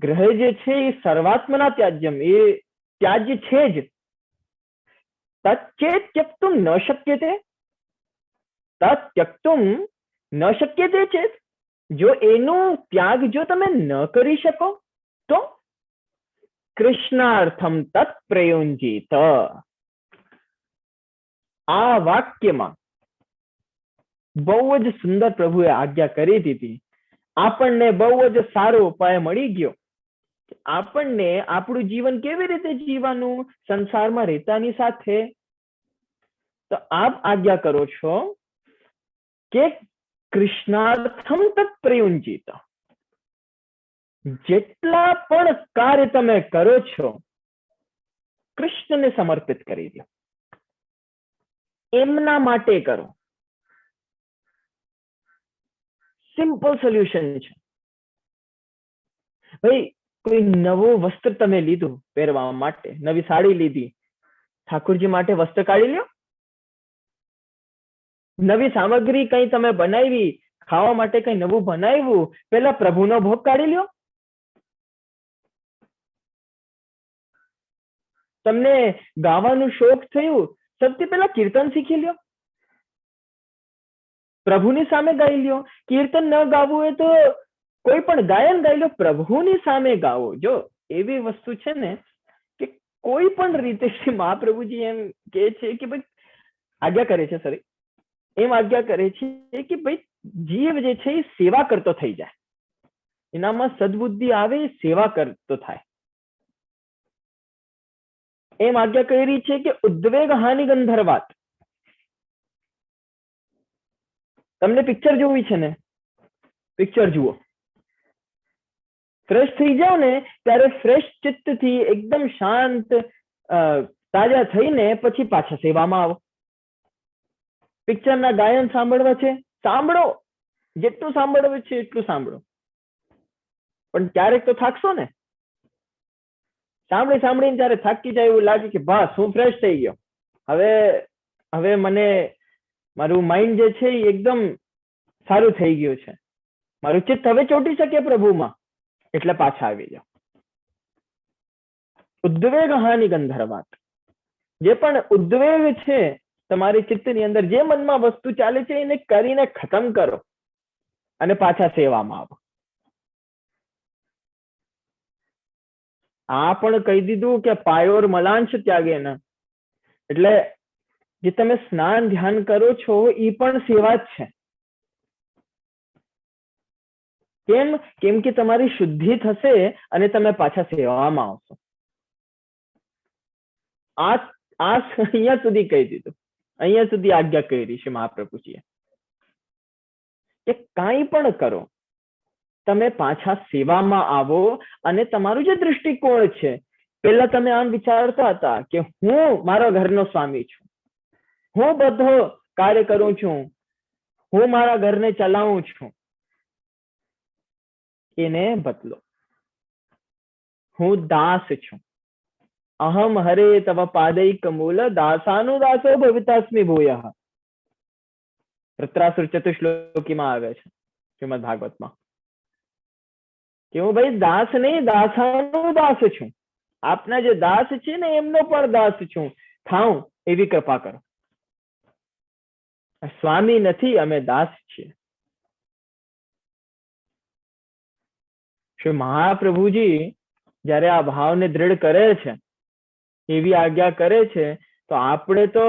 ગ્રહ જે છે એ સર્વાત્મના ત્યાજ્યમ, એ ત્યાજ્ય છે જ. તચ્ચેત ત્યક્તુમ ન શક્યતે, તત ત્યક્તુમ ન શક્યતે ચેત. જો એનું ત્યાગ જો તમે ન કરી શકો તો કૃષ્ણાર્થમ તત્ પ્રયુંજીત. આ વાક્યમાં બહુ જ સુંદર પ્રભુએ આજ્ઞા કરી દીધી. આપણને બહુ જ સારો ઉપાય મળી ગયો. આપણને આપણું જીવન કેવી રીતે જીવવાનું સંસારમાં રહેતાની સાથે. તો આપ આજ્ઞા કરો છો કે કૃષ્ણાર્થમ તત્ પ્રયુંજીત. જેટલા પણ કાર્ય તમે કરો છો કૃષ્ણને સમર્પિત કરી દો, એમના માટે કરો. સિમ્પલ સોલ્યુશન છે. ભાઈ કોઈ નવું વસ્ત્ર તમે લીધું પહેરવા માટે, નવી સાડી લીધી, ઠાકોરજી માટે વસ્ત્ર કાઢી લ્યો. નવી સામગ્રી કઈ તમે બનાવી, ખાવા માટે કઈ નવું બનાવ્યું, પેલા પ્રભુનો ભોગ કાઢી લ્યો. તમને ગાવાનું શોખ થયું, સૌથી પહેલા કીર્તન શીખી લ્યો, પ્રભુની સામે ગાઈ લ્યો. કીર્તન ન ગાવું હોય તો કોઈ પણ ગાયન ગાઈ લો, પ્રભુની સામે ગાવો. જો એવી વસ્તુ છે ને કે કોઈ પણ રીતે શ્રી મહાપ્રભુજી એમ કે છે કે ભાઈ આજ્ઞા કરે છે, સોરી, એમ આજ્ઞા કરે છે કે ભાઈ જીવ જે છે એ સેવા કરતો થઈ જાય, એનામાં સદબુદ્ધિ આવે, સેવા કરતો થાય. એમ આજ્ઞા કરી છે કે ઉદ્વેગ હાનિ ગંધર્વાત. તમને પિક્ચર જોવી છે ને, પિક્ચર જુઓ, ફ્રેશ થઈ જાઓ ને ત્યારે ફ્રેશ ચિત્તથી એકદમ શાંત તાજા થઈને પછી પાછા સેવામાં આવો. પિક્ચરના ગાયન સાંભળવા છે, સાંભળો, જેટલું સાંભળવું છે એટલું સાંભળો, પણ ક્યારેક તો થાકશો ને. સાંભળી સાંભળીને જયારે થાકી જાય એવું લાગે કે બસ હું ફ્રેશ થઈ ગયો, હવે મને મારું માઇન્ડ જે છે એ એકદમ સારું થઈ ગયું છે, મારું ચિત્ત હવે ચોંટી શકે પ્રભુમાં, એટલે પાછા આવી જાઓ. ઉદ્વેગ હાનિ ગંધર્વાત. જે પણ ઉદ્વેગ છે તમારી ચિત્તની અંદર, જે મનમાં વસ્તુ ચાલે છે એને કરીને ખતમ કરો અને પાછા સેવામાં આવો. આ પણ કહી દીધું કે પાયોર મલાંશ ત્યાગે ન, એટલે જે તમે સ્નાન ધ્યાન કરો છો એ પણ સેવા જ છે. કેમ કે તમારી શુદ્ધિ થશે અને તમે પાછા સેવામાં આવશો. આ અહીંયા સુધી કહી દીધું, અહીંયા સુધી આજ્ઞા કરી છે મહાપ્રભુજીએ કે કાંઈ પણ કરો તમે પાછા સેવામાં આવો. અને તમારું જે દૃષ્ટિકોણ છે, પહેલા તમે આમ વિચારતા હતા કે હું મારા ઘરનો સ્વામી છું, હું બધો કાર્ય કરું છું, હું મારા ઘરને ચલાવું છું, એને બદલો. હું દાસ છું. અહમ હરે તવ પાદૈક મૂલ દાસાનો દાસો ભવિતાસ્મિ ભૂયઃ. વૃત્રાસુર ચતુશ્લોકીમાં આવે છે શ્રીમદ ભાગવતમાં કે હું ભાઈ દાસ નહીં, દાસાનો દાસ છું. આપના જે દાસ છે ને એમનો પણ દાસ છું થાઉં એવી કૃપા કરો. સ્વામી નથી, અમે દાસ છીએ. શ્રી મહાપ્રભુજી જયારે આ ભાવને દ્રઢ કરે છે, એવી આજ્ઞા કરે છે, તો આપણે તો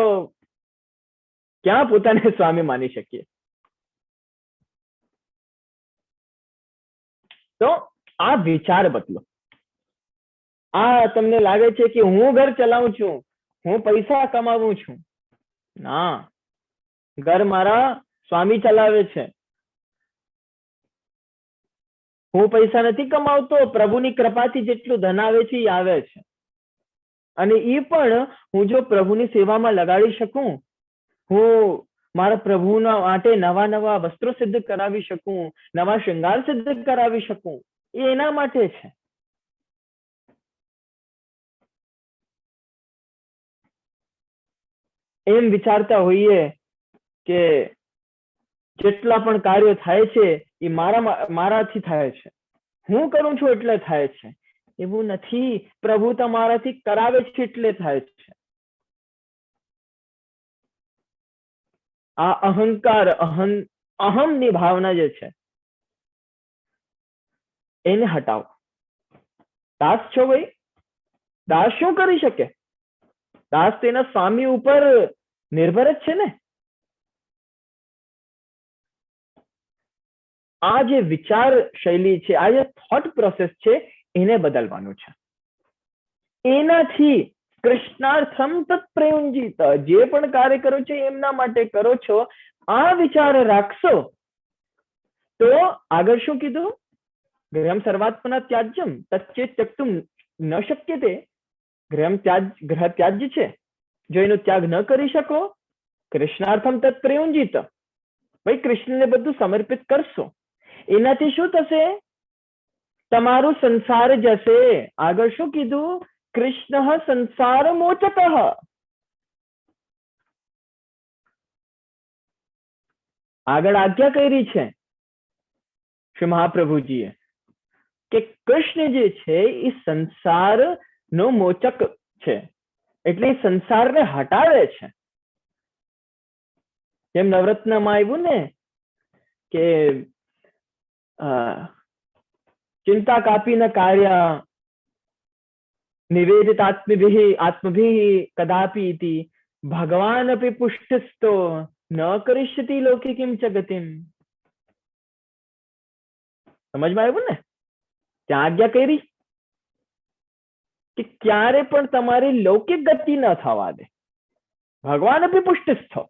ક્યાં પોતાને સ્વામી માની શકીએ. તો આ વિચાર બદલો. આ તમને લાગે છે કે હું ઘર ચલાવું છું, હું પૈસા કમાવું છું. ના, ઘર મારા સ્વામી ચલાવે છે. હું પૈસા નથી કમાવતો, પ્રભુની કૃપાથી જેટલું ધન આવે છે એ આવે છે. અને એ પણ હું જો પ્રભુની સેવામાં લગાડી શકું, હું મારા પ્રભુના માટે નવા નવા વસ્ત્રો સિદ્ધ કરાવી શકું, નવા શૃંગાર સિદ્ધ કરાવી શકું, એ એના માટે છે. એમ વિચારતા હોઈએ કે જેટલા પણ કાર્યો થાય છે એ મારાથી થાય છે, હું કરું છું એટલે થાય છે. એવું નથી, પ્રભુ તમારાથી કરાવે છે એટલે થાય છે. આ અહંકાર, અહમની ભાવના જે છે એને હટાવો. દાસ છો ભાઈ, દાસ શું કરી શકે? દાસ તેના સ્વામી ઉપર નિર્ભર જ છે ને. આ જે વિચાર શૈલી છે, આ જે થોટ પ્રોસેસ છે, એને બદલવાનું છે. એનાથી કૃષ્ણાર્થમ તત્પ્રયુંજીત, જે પણ કાર્ય કરો છો એમના માટે કરો છો, આ વિચાર રાખશો તો આગળ શું કીધું? ગૃહમ સર્વાત્મના ત્યાજ્યમ તચ્ચેત ત્યક્તુમ ન શક્યતે. ગ્રહ ત્યાજ્ય છે, જો એનો ત્યાગ ન કરી શકો, કૃષ્ણાર્થમ તત્પ્રયુંજીત, ભાઈ કૃષ્ણને બધું સમર્પિત કરશો, એનાથી શું થશે? તમારું સંસાર જશે. આગળ શું કીધું? કૃષ્ણ સંસાર મોચક. આગળ આજ્ઞા કરી છે શ્રી મહાપ્રભુજીએ કે કૃષ્ણ જે છે એ સંસાર નો મોચક છે, એટલે સંસારને હટાવે છે. જેમ નવરત્નમાં આવ્યું ને કે ચિંતા કાપી ન કાર્ય નિવેદિત આત્મભિઃ કદાપી ઇતિ ભગવાન અપી પુષ્ટસ્તો ન કરિષ્યતિ લોકે કિમ ચ ગતિમ. સમજમાં આવ્યું ને? ત્યાં આજ્ઞા કરી કે ક્યારે પણ તમારી લૌકિક ગતિ ન થવા દે. ભગવાન અપી પુષ્ટસ્તો.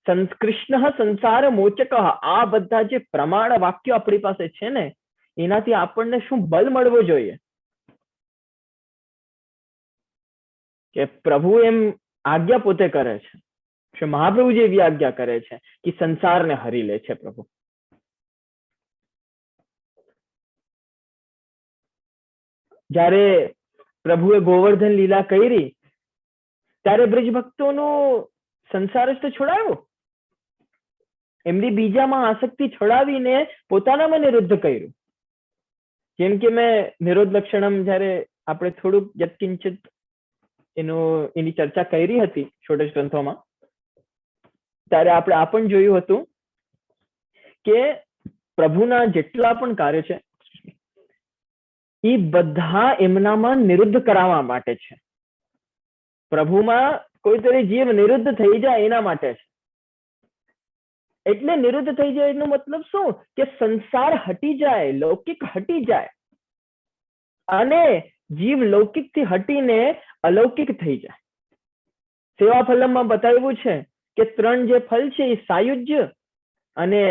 કૃષ્ણ સંસાર મોચક. આ બધા જે પ્રમાણ વાક્યો આપણી પાસે છે ને, એનાથી આપણને શું બલ મળવો જોઈએ કે પ્રભુ એમ આજ્ઞા પોતે કરે છે, શ્રી મહાપ્રભુજી એવી આજ્ઞા કરે છે કે સંસારને હરી લે છે પ્રભુ. જ્યારે પ્રભુએ ગોવર્ધન લીલા કરી ત્યારે બ્રજ ભક્તોનું સંસાર જ તો છોડાયો. એમની બીજામાં આસક્તિ છોડાવીને પોતાનામાં નિરુદ્ધ કર્યું. જેમ કે મેં નિરોધ લક્ષણમ જયારે આપણે થોડુંક યત્કિંચિત એની ચર્ચા કરી હતી ષોડશ ગ્રંથોમાં, ત્યારે આપણે આ પણ જોયું હતું કે પ્રભુના જેટલા પણ કાર્ય છે એ બધા એમનામાં નિરુદ્ધ કરાવવા માટે છે. પ્રભુમાં કોઈ તરી જીવ નિરુદ્ધ થઈ જાય એના માટે છે. એટલે નિરુદ્ધ થઈ જાય એનો મતલબ શું? કે સંસાર હટી જાય, લૌકિક હટી જાય, અને જીવ લૌકિક થી હટીને અલૌકિક થઈ જાય. સેવા ફલમમાં બતાવ્યું છે કે 3 જે ફલ છે એ સાયુજ્ય અને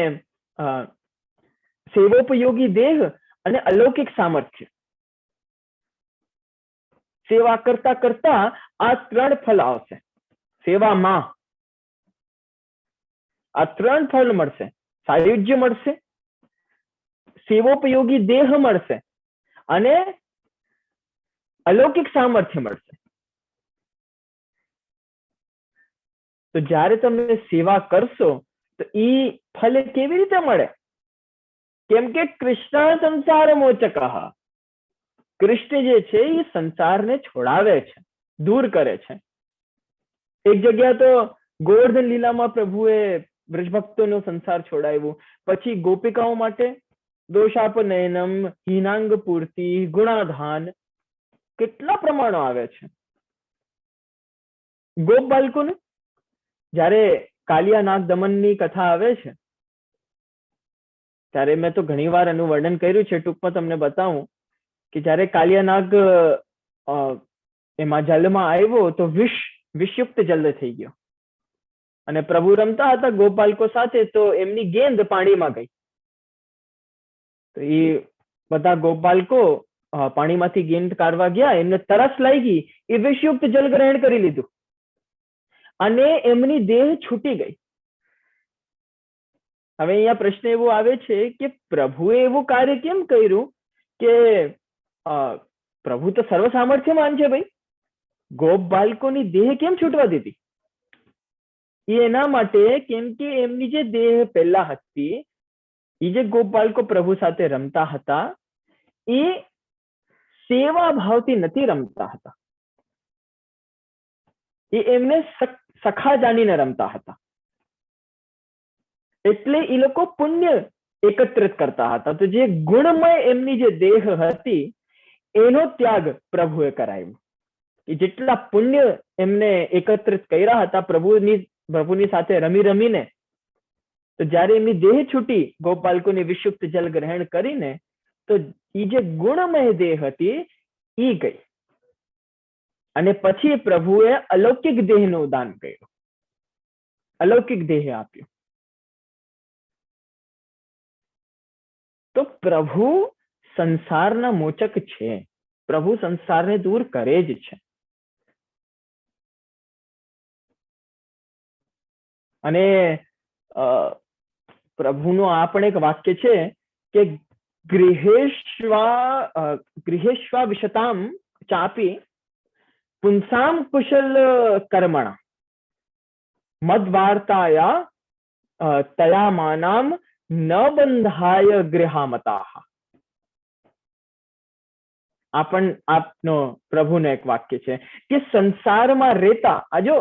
સેવોપયોગી દેહ અને અલૌકિક સામર્થ્ય. સેવા કરતા કરતા આ 3 ફળ આવશે. સેવામાં આ 3 ફળ મળશે. સાયુજ્ય મળશે, સેવોપયોગી દેહ મળશે અને અલૌકિક સામર્થ્ય મળશે. તો જ્યારે તમે સેવા કરશો તો ઈ ફળ કેવી રીતે મળે? કેમ કે કૃષ્ણ સંસાર મોચક, કૃષ્ણ જે છે એ સંસારને છોડાવે છે, દૂર કરે છે. એક જગ્યા તો ગોવર્ધન લીલામાં પ્રભુએ બ્રજભક્તોનો સંસાર છોડાવ્યો, પછી ગોપિકાઓ માટે દોષાપનયનમ, હીનાંગ પૂર્તિ, ગુણાધાન, કેટલા પ્રમાણો આવે છે. ગોપ બાળકોને જ્યારે કાલિયા નાગ દમનની કથા આવે છે ત્યારે મેં તો ઘણી વાર એનું વર્ણન કર્યું છે, ટૂંકમાં તમને બતાવું કે જ્યારે કાલિયા નાગ એમાં જલમાં આવ્યો તો વિષયુક્ત જલ થઈ ગયો અને પ્રભુ રમતા હતા ગોપ બાળકો સાથે, તો એમની ગેંદ પાણીમાં ગઈ. તો એ બધા ગોપ બાળકો પાણીમાંથી ગેંદ કાઢવા ગયા, એમને તરસ લાગી, એ વિષયુક્ત જલ ગ્રહણ કરી લીધું અને એમની દેહ છૂટી ગઈ. હવે અહીંયા પ્રશ્ન એવો આવે છે કે પ્રભુએ એવું કાર્ય કેમ કર્યું કે પ્રભુ તો સર્વ સામર્થ્યવાન છે ભાઈ, ગોપ બાળકોની દેહ કેમ છૂટવા દીધી? એના માટે કેમ કે એમની જે દેહ પહેલા હતી, એ જે ગોપ બાળકો પ્રભુ સાથે રમતા હતા એ સેવા ભાવથી નથી રમતા હતા, એ એમને સખા જાણીને રમતા હતા. એટલે એ લોકો પુણ્ય એકત્રિત કરતા હતા. તો જે ગુણમય એમની જે દેહ હતી એનો ત્યાગ પ્રભુએ કરાવ્યો. કે જેટલા પુણ્ય એમને એકત્રિત કર્યા હતા પ્રભુની સાથે રમી રમીને, તો જ્યારે એમની દેહ છૂટી ગોપ બાળકોની વિષુપ્ત જલ ગ્રહણ કરીને, તો એ જે ગુણમય દેહ હતી એ ગઈ અને પછી પ્રભુએ અલૌકિક દેહનું દાન કર્યું, અલૌકિક દેહ આપ્યો. તો પ્રભુ સંસારના મોચક છે, પ્રભુ સંસારને દૂર કરે જ છે. અને પ્રભુનું આ પણ એક વાક્ય છે કે ગૃહેશ્વા વિશતામ ચાપી પુંસામ કુશલ કર્મણા મદ્વાર્તાયા તયામાનામ ન બંધાય ગૃહામતાઃ. આ પણ આપનો પ્રભુનો એક વાક્ય છે કે સંસારમાં રહેતા, આ જો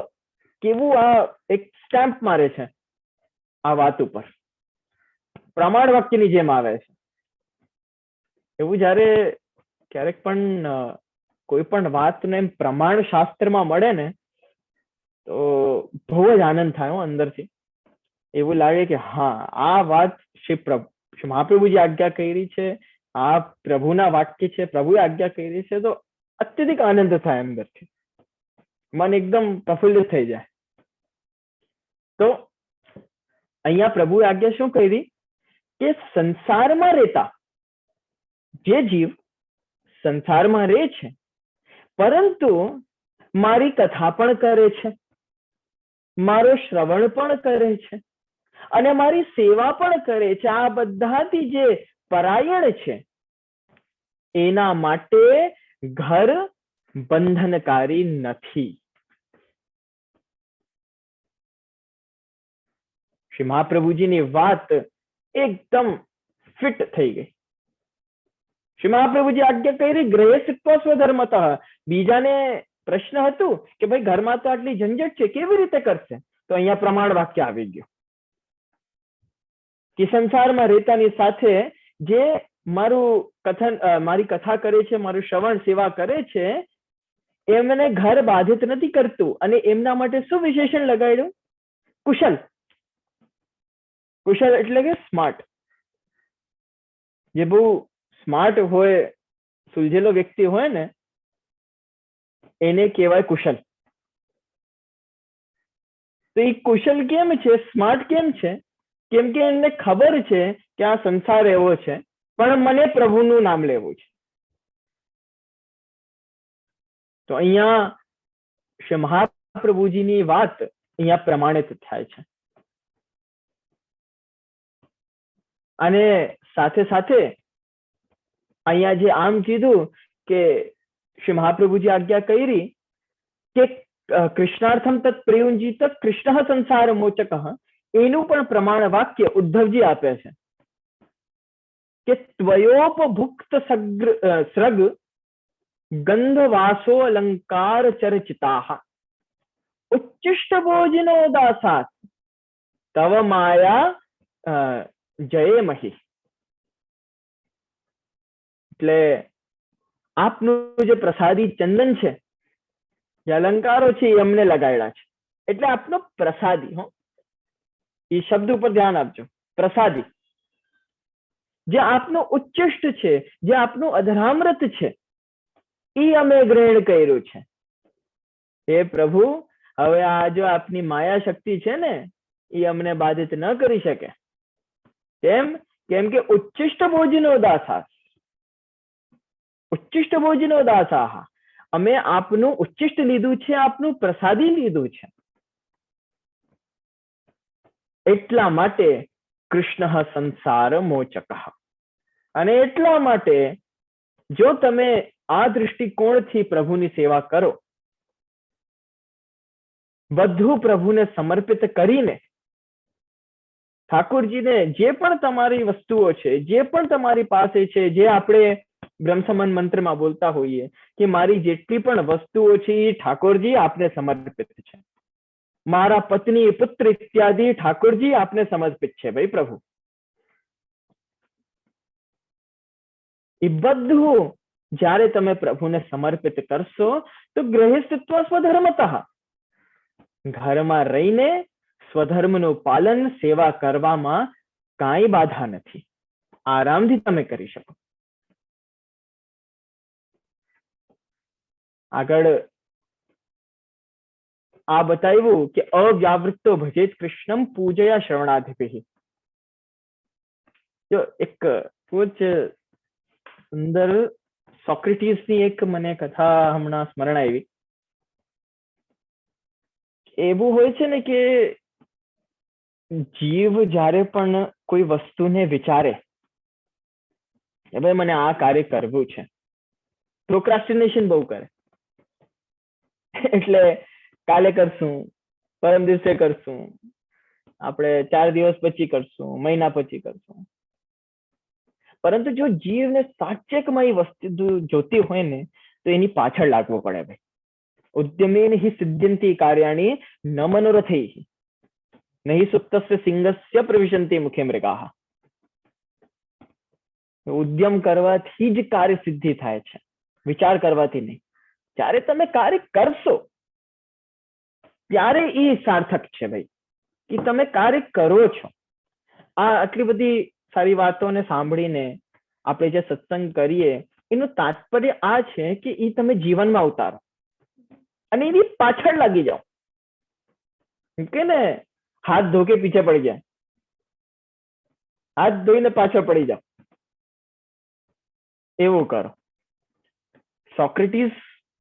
કેવું આ એક સ્ટેમ્પ મારે છે આ વાત ઉપર, પ્રમાણ વાક્યની જેમ આવે છે. એવું જ્યારે ક્યારેક પણ કોઈ પણ વાતને એમ પ્રમાણ શાસ્ત્રમાં મળે ને તો બહુ જ આનંદ થાય અંદરથી. એવું લાગે કે હા, આ વાત શ્રી મહાપ્રભુજી આજ્ઞા કરી છે, આ પ્રભુના વાક્ય છે, પ્રભુએ આજ્ઞા કરી છે, તો અત્યધિક આનંદ થાય અંદરથી, મન એકદમ પ્રફુલ્લિત થઈ જાય. તો અહીંયા પ્રભુએ આજ્ઞા શું કરી કે સંસારમાં રહેતા જે જીવ સંસારમાં રહે છે પરંતુ મારી કથા પણ કરે છે, મારો શ્રવણ પણ કરે છે અને મારી સેવા પણ કરે છે, આ બધાથી જે પરાયણ છે એના માટે ઘર બંધનકારી નથી. શ્રી મહાપ્રભુજીની વાત એકદમ ફિટ થઈ ગઈ. શ્રી મહાપ્રભુજી આજ્ઞા કરી ગ્રહે સિક્વા સ્વધર્મતઃ. બીજાને પ્રશ્ન હતું કે ભાઈ ઘરમાં તો આટલી ઝંઝટ છે, કેવી રીતે કરશે? તો અહીંયા પ્રમાણ વાક્ય આવી ગયું કે સંસારમાં રહેતાની સાથે જે મારી કથા કરે છે, મારું શ્રવણ સેવા કરે છે, એમને ઘર બાધિત નથી કરતું. અને એમના માટે શું વિશેષણ લગાડ્યું? કુશલ. કુશલ એટલે કે સ્માર્ટ. જે બહુ સ્માર્ટ હોય, સુલझેલો વ્યક્તિ હોય ને, એને કહેવાય કુશલ. તો એ કુશલ કેમ છે, સ્માર્ટ કેમ છે? કેમ કે એમને ખબર છે કે આ સંસાર એવો છે, પણ મને પ્રભુનું નામ લેવું છે. તો અહીંયા શ્રી મહાપ્રભુજીની વાત અહીંયા પ્રમાણિત થાય છે. અને સાથે સાથે અહીંયા જે આમ કીધું કે શ્રી મહાપ્રભુજી આજ્ઞા કરી કે કૃષ્ણાર્થમ તત્ પ્રયુંજીત કૃષ્ણ સંસાર મોચક, એનું પણ પ્રમાણ વાક્ય ઉદ્ધવજી આપે છે કે ત્વયોપભુક્ત સ્રગ ગંધવાસો અલંકાર ચર્ચિતા ઉચ્ચિષ્ટ ભોજનો દાસાત તવ માયા જય મહી. એટલે આપનું જે પ્રસાદી ચંદન છે, જે અલંકારો છે એ અમને લગાડ્યા છે, એટલે આપનો પ્રસાદી. એ શબ્દ ઉપર ધ્યાન આપજો, પ્રસાદી. જે આપનું ઉચ્ચિષ્ટ છે, જે આપનું અધરામૃત છે, એ અમે ગ્રહણ કર્યું છે. હે પ્રભુ, હવે આ જો આપની માયા શક્તિ છે ને, એ અમને બાધિત ન કરી શકે. કેમ કે ઉચ્ચિષ્ટ ભોજનો દાસા, ઉચ્ચિષ્ટ ભોજનો દાસા, અમે આપનું ઉચ્ચિષ્ટ લીધું છે, આપનું પ્રસાદી લીધું છે. એટલા માટે કૃષ્ણ સંસાર મોચક. અને એટલા માટે જો તમે આ દૃષ્ટિકોણથી પ્રભુની સેવા કરો, બધું પ્રભુને સમર્પિત કરીને, ઠાકોરજીને જે પણ તમારી વસ્તુઓ છે, જે પણ તમારી પાસે છે, જે આપણે બ્રહ્મસમન મંત્રમાં બોલતા હોઈએ કે મારી જેટલી પણ વસ્તુઓ છે એ ઠાકોરજી આપને સમર્પિત છે, મારા પત્ની પુત્ર ઇત્યાદિ ઠાકોરજી આપને સમર્પિત છે. ભાઈ પ્રભુ, એ બધું જ્યારે તમે પ્રભુને સમર્પિત કરશો તો ગૃહસ્થત્વ સ્વધર્મતઃ, ઘરમાં રહીને સ્વધર્મનું પાલન, સેવા કરવામાં કાંઈ બાધા નથી, આરામથી તમે કરી શકો. આગળ આ બતાવ્યું કે અવ્યાવૃત્તો ભજેત કૃષ્ણમ પૂજયા શ્રવણાધિપી. જો એક બહુ જ સુંદર સોક્રેટીસની એક મને કથા હમણાં સ્મરણ આવી. એવું હોય છે ને કે જીવ જ્યારે પણ કોઈ વસ્તુને વિચારે કે ભાઈ મને આ કાર્ય કરવું છે, પ્રોક્રાસ્ટિનેશન બહુ કરે. એટલે કાલે કરશું, પરમ દિવસે કરશું, આપણે 4 દિવસ પછી કરશું, મહિના પછી કરશું. પરંતુ જો જીવને સાચેકમાં એ વસ્તુ જોતી હોય ને તો એની પાછળ લાગવું પડે. ભાઈ, ઉદ્યમેન હિ સિદ્ધ્યંતિ કાર્યાણી ન મનોરથૈ નહીં સુપ્તસ્ય સિંહસ્ય પ્રવિશન્તિ મુખે મૃગાહ. ઉદ્યમ કરવાથી જ કાર્ય સિદ્ધિ થાય છે, વિચાર કરવાથી નહીં. જ્યારે તમે કાર્ય કરશો ત્યારે એ સાર્થક છે. ભાઈ, કે તમે કાર્ય કરો છો. આ આટલી બધી સારી વાતોને સાંભળીને આપણે જે સત્સંગ કરીએ એનું તાત્પર્ય આ છે કે એ તમે જીવનમાં ઉતારો અને એની પાછળ લાગી જાઓ. કે ને હાથ ધોકે પીછે પડી જાય, હાથ ધોઈને પાછળ પડી જાઓ, એવું કરો. સોક્રેટીસ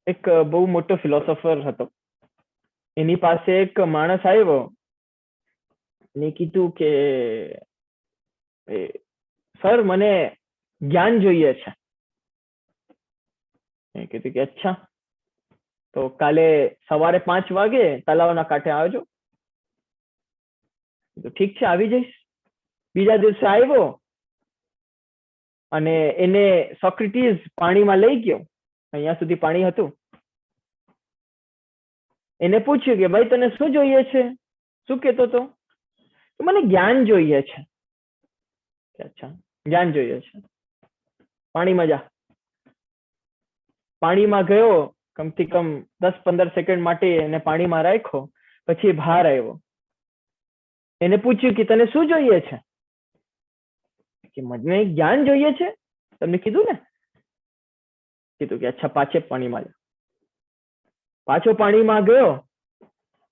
એક બહુ મોટો ફિલોસોફર હતો. એની પાસે એક માણસ આવ્યો અને કીધું કે સર મને જ્ઞાન જોઈએ છે. કીધું કે અચ્છા, તો કાલે સવારે 5 વાગે તલાવના કાંઠે આવજો. તો ઠીક છે, આવી જઈશ. બીજા દિવસે આવ્યો અને એને સોક્રેટીસ પાણીમાં લઈ ગયો. અહીંયા સુધી પાણી હતું. એને પૂછ્યું કે ભાઈ તને શું જોઈએ છે? શું કહેતો હતો? મને જ્ઞાન જોઈએ છે. અચ્છા, જ્ઞાન જોઈએ છે, પાણીમાં જા. પાણીમાં ગયો, કમથી કમ 10-15 સેકન્ડ માટે એને પાણીમાં રાખ્યો, પછી બહાર આવ્યો. એને પૂછ્યું કે તને શું જોઈએ છે? કે મને જ્ઞાન જોઈએ છે, તમને કીધું ને. કીધું કે અચ્છા, પાછે પાણીમાં જા. પાછો પાણીમાં ગયો.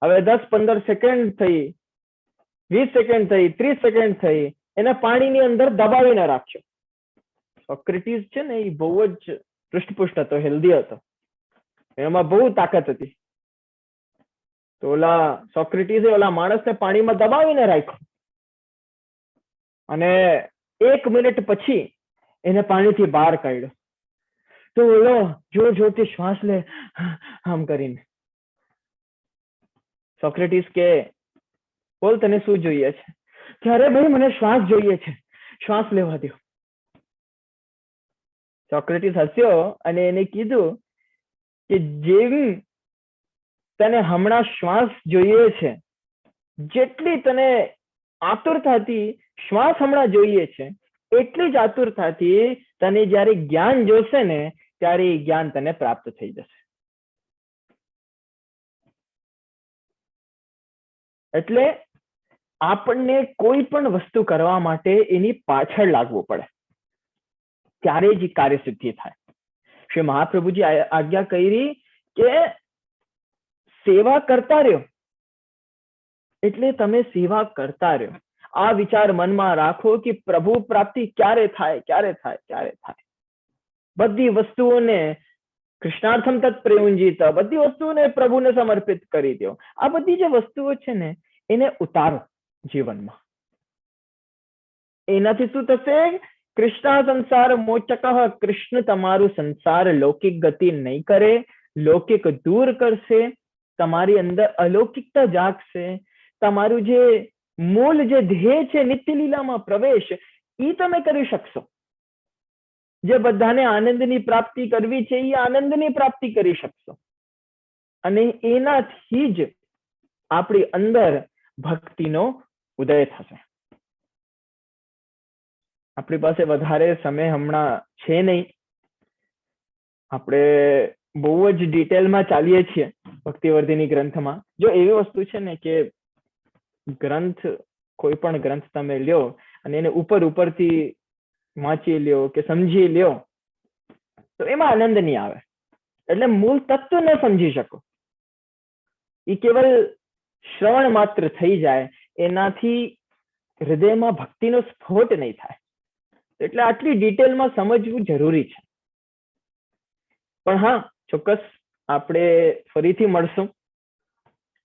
હવે 10-15 સેકન્ડ થઈ, 20 સેકન્ડ થઈ, 30 સેકન્ડ થઈ, એને પાણીની અંદર દબાવીને રાખ્યો. સોક્રેટીસ છે ને એ બહુ જ પૃષ્ઠપુષ્ટ હતો, હેલ્ધી હતો. એનામાં બહુ તાકાત હતી. તો ઓલા સોક્રેટીસે ઓલા માણસને પાણીમાં દબાવીને રાખ્યો અને 1 મિનિટ પછી એને પાણીથી બહાર કાઢ્યો. તો ઓલો જોર જોરથી શ્વાસ લે આમ કરીને. સોક્રેટીસ કે બોલ તને શું જોઈએ છે? ત્યારે ભાઈ મને શ્વાસ જોઈએ છે, શ્વાસ લેવા દો. સોક્રેટીસ હસ્યો અને એને કીધું કે જેવી તને હમણાં શ્વાસ જોઈએ છે, જેટલી તને આતુરતાથી શ્વાસ હમણાં જોઈએ છે, એટલી જ આતુરતાથી તને જ્યારે જ્ઞાન જોશે ને ત્યારે એ જ્ઞાન તને પ્રાપ્ત થઈ જશે. એટલે આપણને કોઈ પણ વસ્તુ કરવા માટે એની પાછળ લાગવું પડે, ત્યારે જ કાર્ય સિદ્ધિ થાય. શ્રી મહાપ્રભુજી આજ્ઞા કરી કે સેવા કરતા રહ્યો, એટલે તમે સેવા કરતા રહ્યો. આ વિચાર મનમાં રાખો કે પ્રભુ પ્રાપ્તિ ક્યારે થાય, ક્યારે થાય, ક્યારે થાય. બધી વસ્તુઓને કૃષ્ણાર્થમ તત્ પ્રયુંજીત, બધી વસ્તુઓને પ્રભુને સમર્પિત કરી દો. આ બધી જે વસ્તુઓ છે ને એને ઉતારો જીવનમાં. એનાથી શું થશે? કૃષ્ણ સંસાર મોચક, કૃષ્ણ તમારું સંસાર લૌકિક ગતિ નહીં કરે, લૌકિક દૂર કરશે. તમારી અંદર અલૌકિકતા જાગશે. તમારું જે મૂળ જે ધ્યેય છે નિત્ય લીલામાં પ્રવેશ, એ તમે કરી શકશો. જે બધાને આનંદની પ્રાપ્તિ કરવી છે એ આનંદની પ્રાપ્તિ કરી શકશો. અને એનાથી જ આપણી અંદર ભક્તિનો ઉદય થશે. આપણી પાસે વધારે સમય હમણાં છે નહીં. આપણે બહુ જ ડિટેલમાં ચાલીએ છીએ ભક્તિવર્ધિની ગ્રંથમાં. જો એવી વસ્તુ છે ને કે ગ્રંથ, કોઈ પણ ગ્રંથ તમે લ્યો અને એને ઉપરથી વાંચી લ્યો કે સમજી લ્યો તો એમાં આનંદ નહીં આવે. એટલે મૂળ તત્વ ન સમજી શકો. એ કેવલ શ્રવણ માત્ર થઈ જાય, એનાથી હૃદયમાં ભક્તિનો સ્ફોટ નહીં થાય. એટલે આટલી ડિટેલમાં સમજવું જરૂરી છે. પણ હા, ચોક્કસ આપણે ફરીથી મળશું.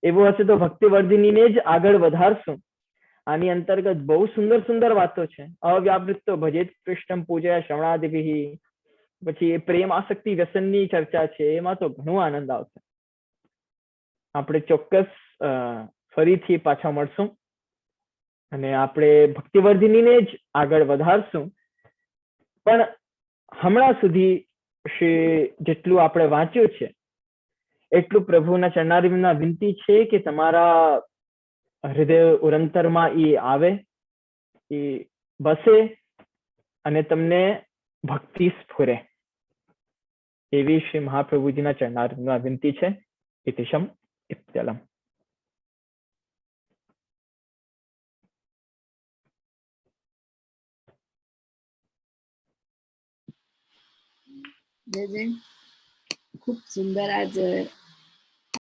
એવું હશે તો ભક્તિવર્ધિનીને જ આગળ વધારશું. આની અંતર્ગત બહુ સુંદર સુંદર વાતો છે. અવ્યાવૃત્તો ભજેત કૃષ્ણમ પૂજયા શ્રવણાદિભિ, પછી એ પ્રેમ આસક્તિ વ્યસનની ચર્ચા છે, એમાં તો ઘણો આનંદ આવશે. આપણે ચોક્કસ ફરીથી પાછા મળશું અને આપણે ભક્તિવર્ધિનીને જ આગળ વધારશું. પણ હમણાં સુધી જેટલું આપણે વાંચ્યું છે એટલું પ્રભુના ચરણારવિંદમાં વિનંતી છે કે તમારા હૃદય ઉરંતરમાં એ આવે, એ બસે અને તમને ભક્તિ સ્ફુરે. એવી શ્રી મહાપ્રભુજીના ચરણારવિંદમાં વિનંતી છે. ઇતિશમ ઇત્યલમ. જય જય. ખૂબ સુંદર આજ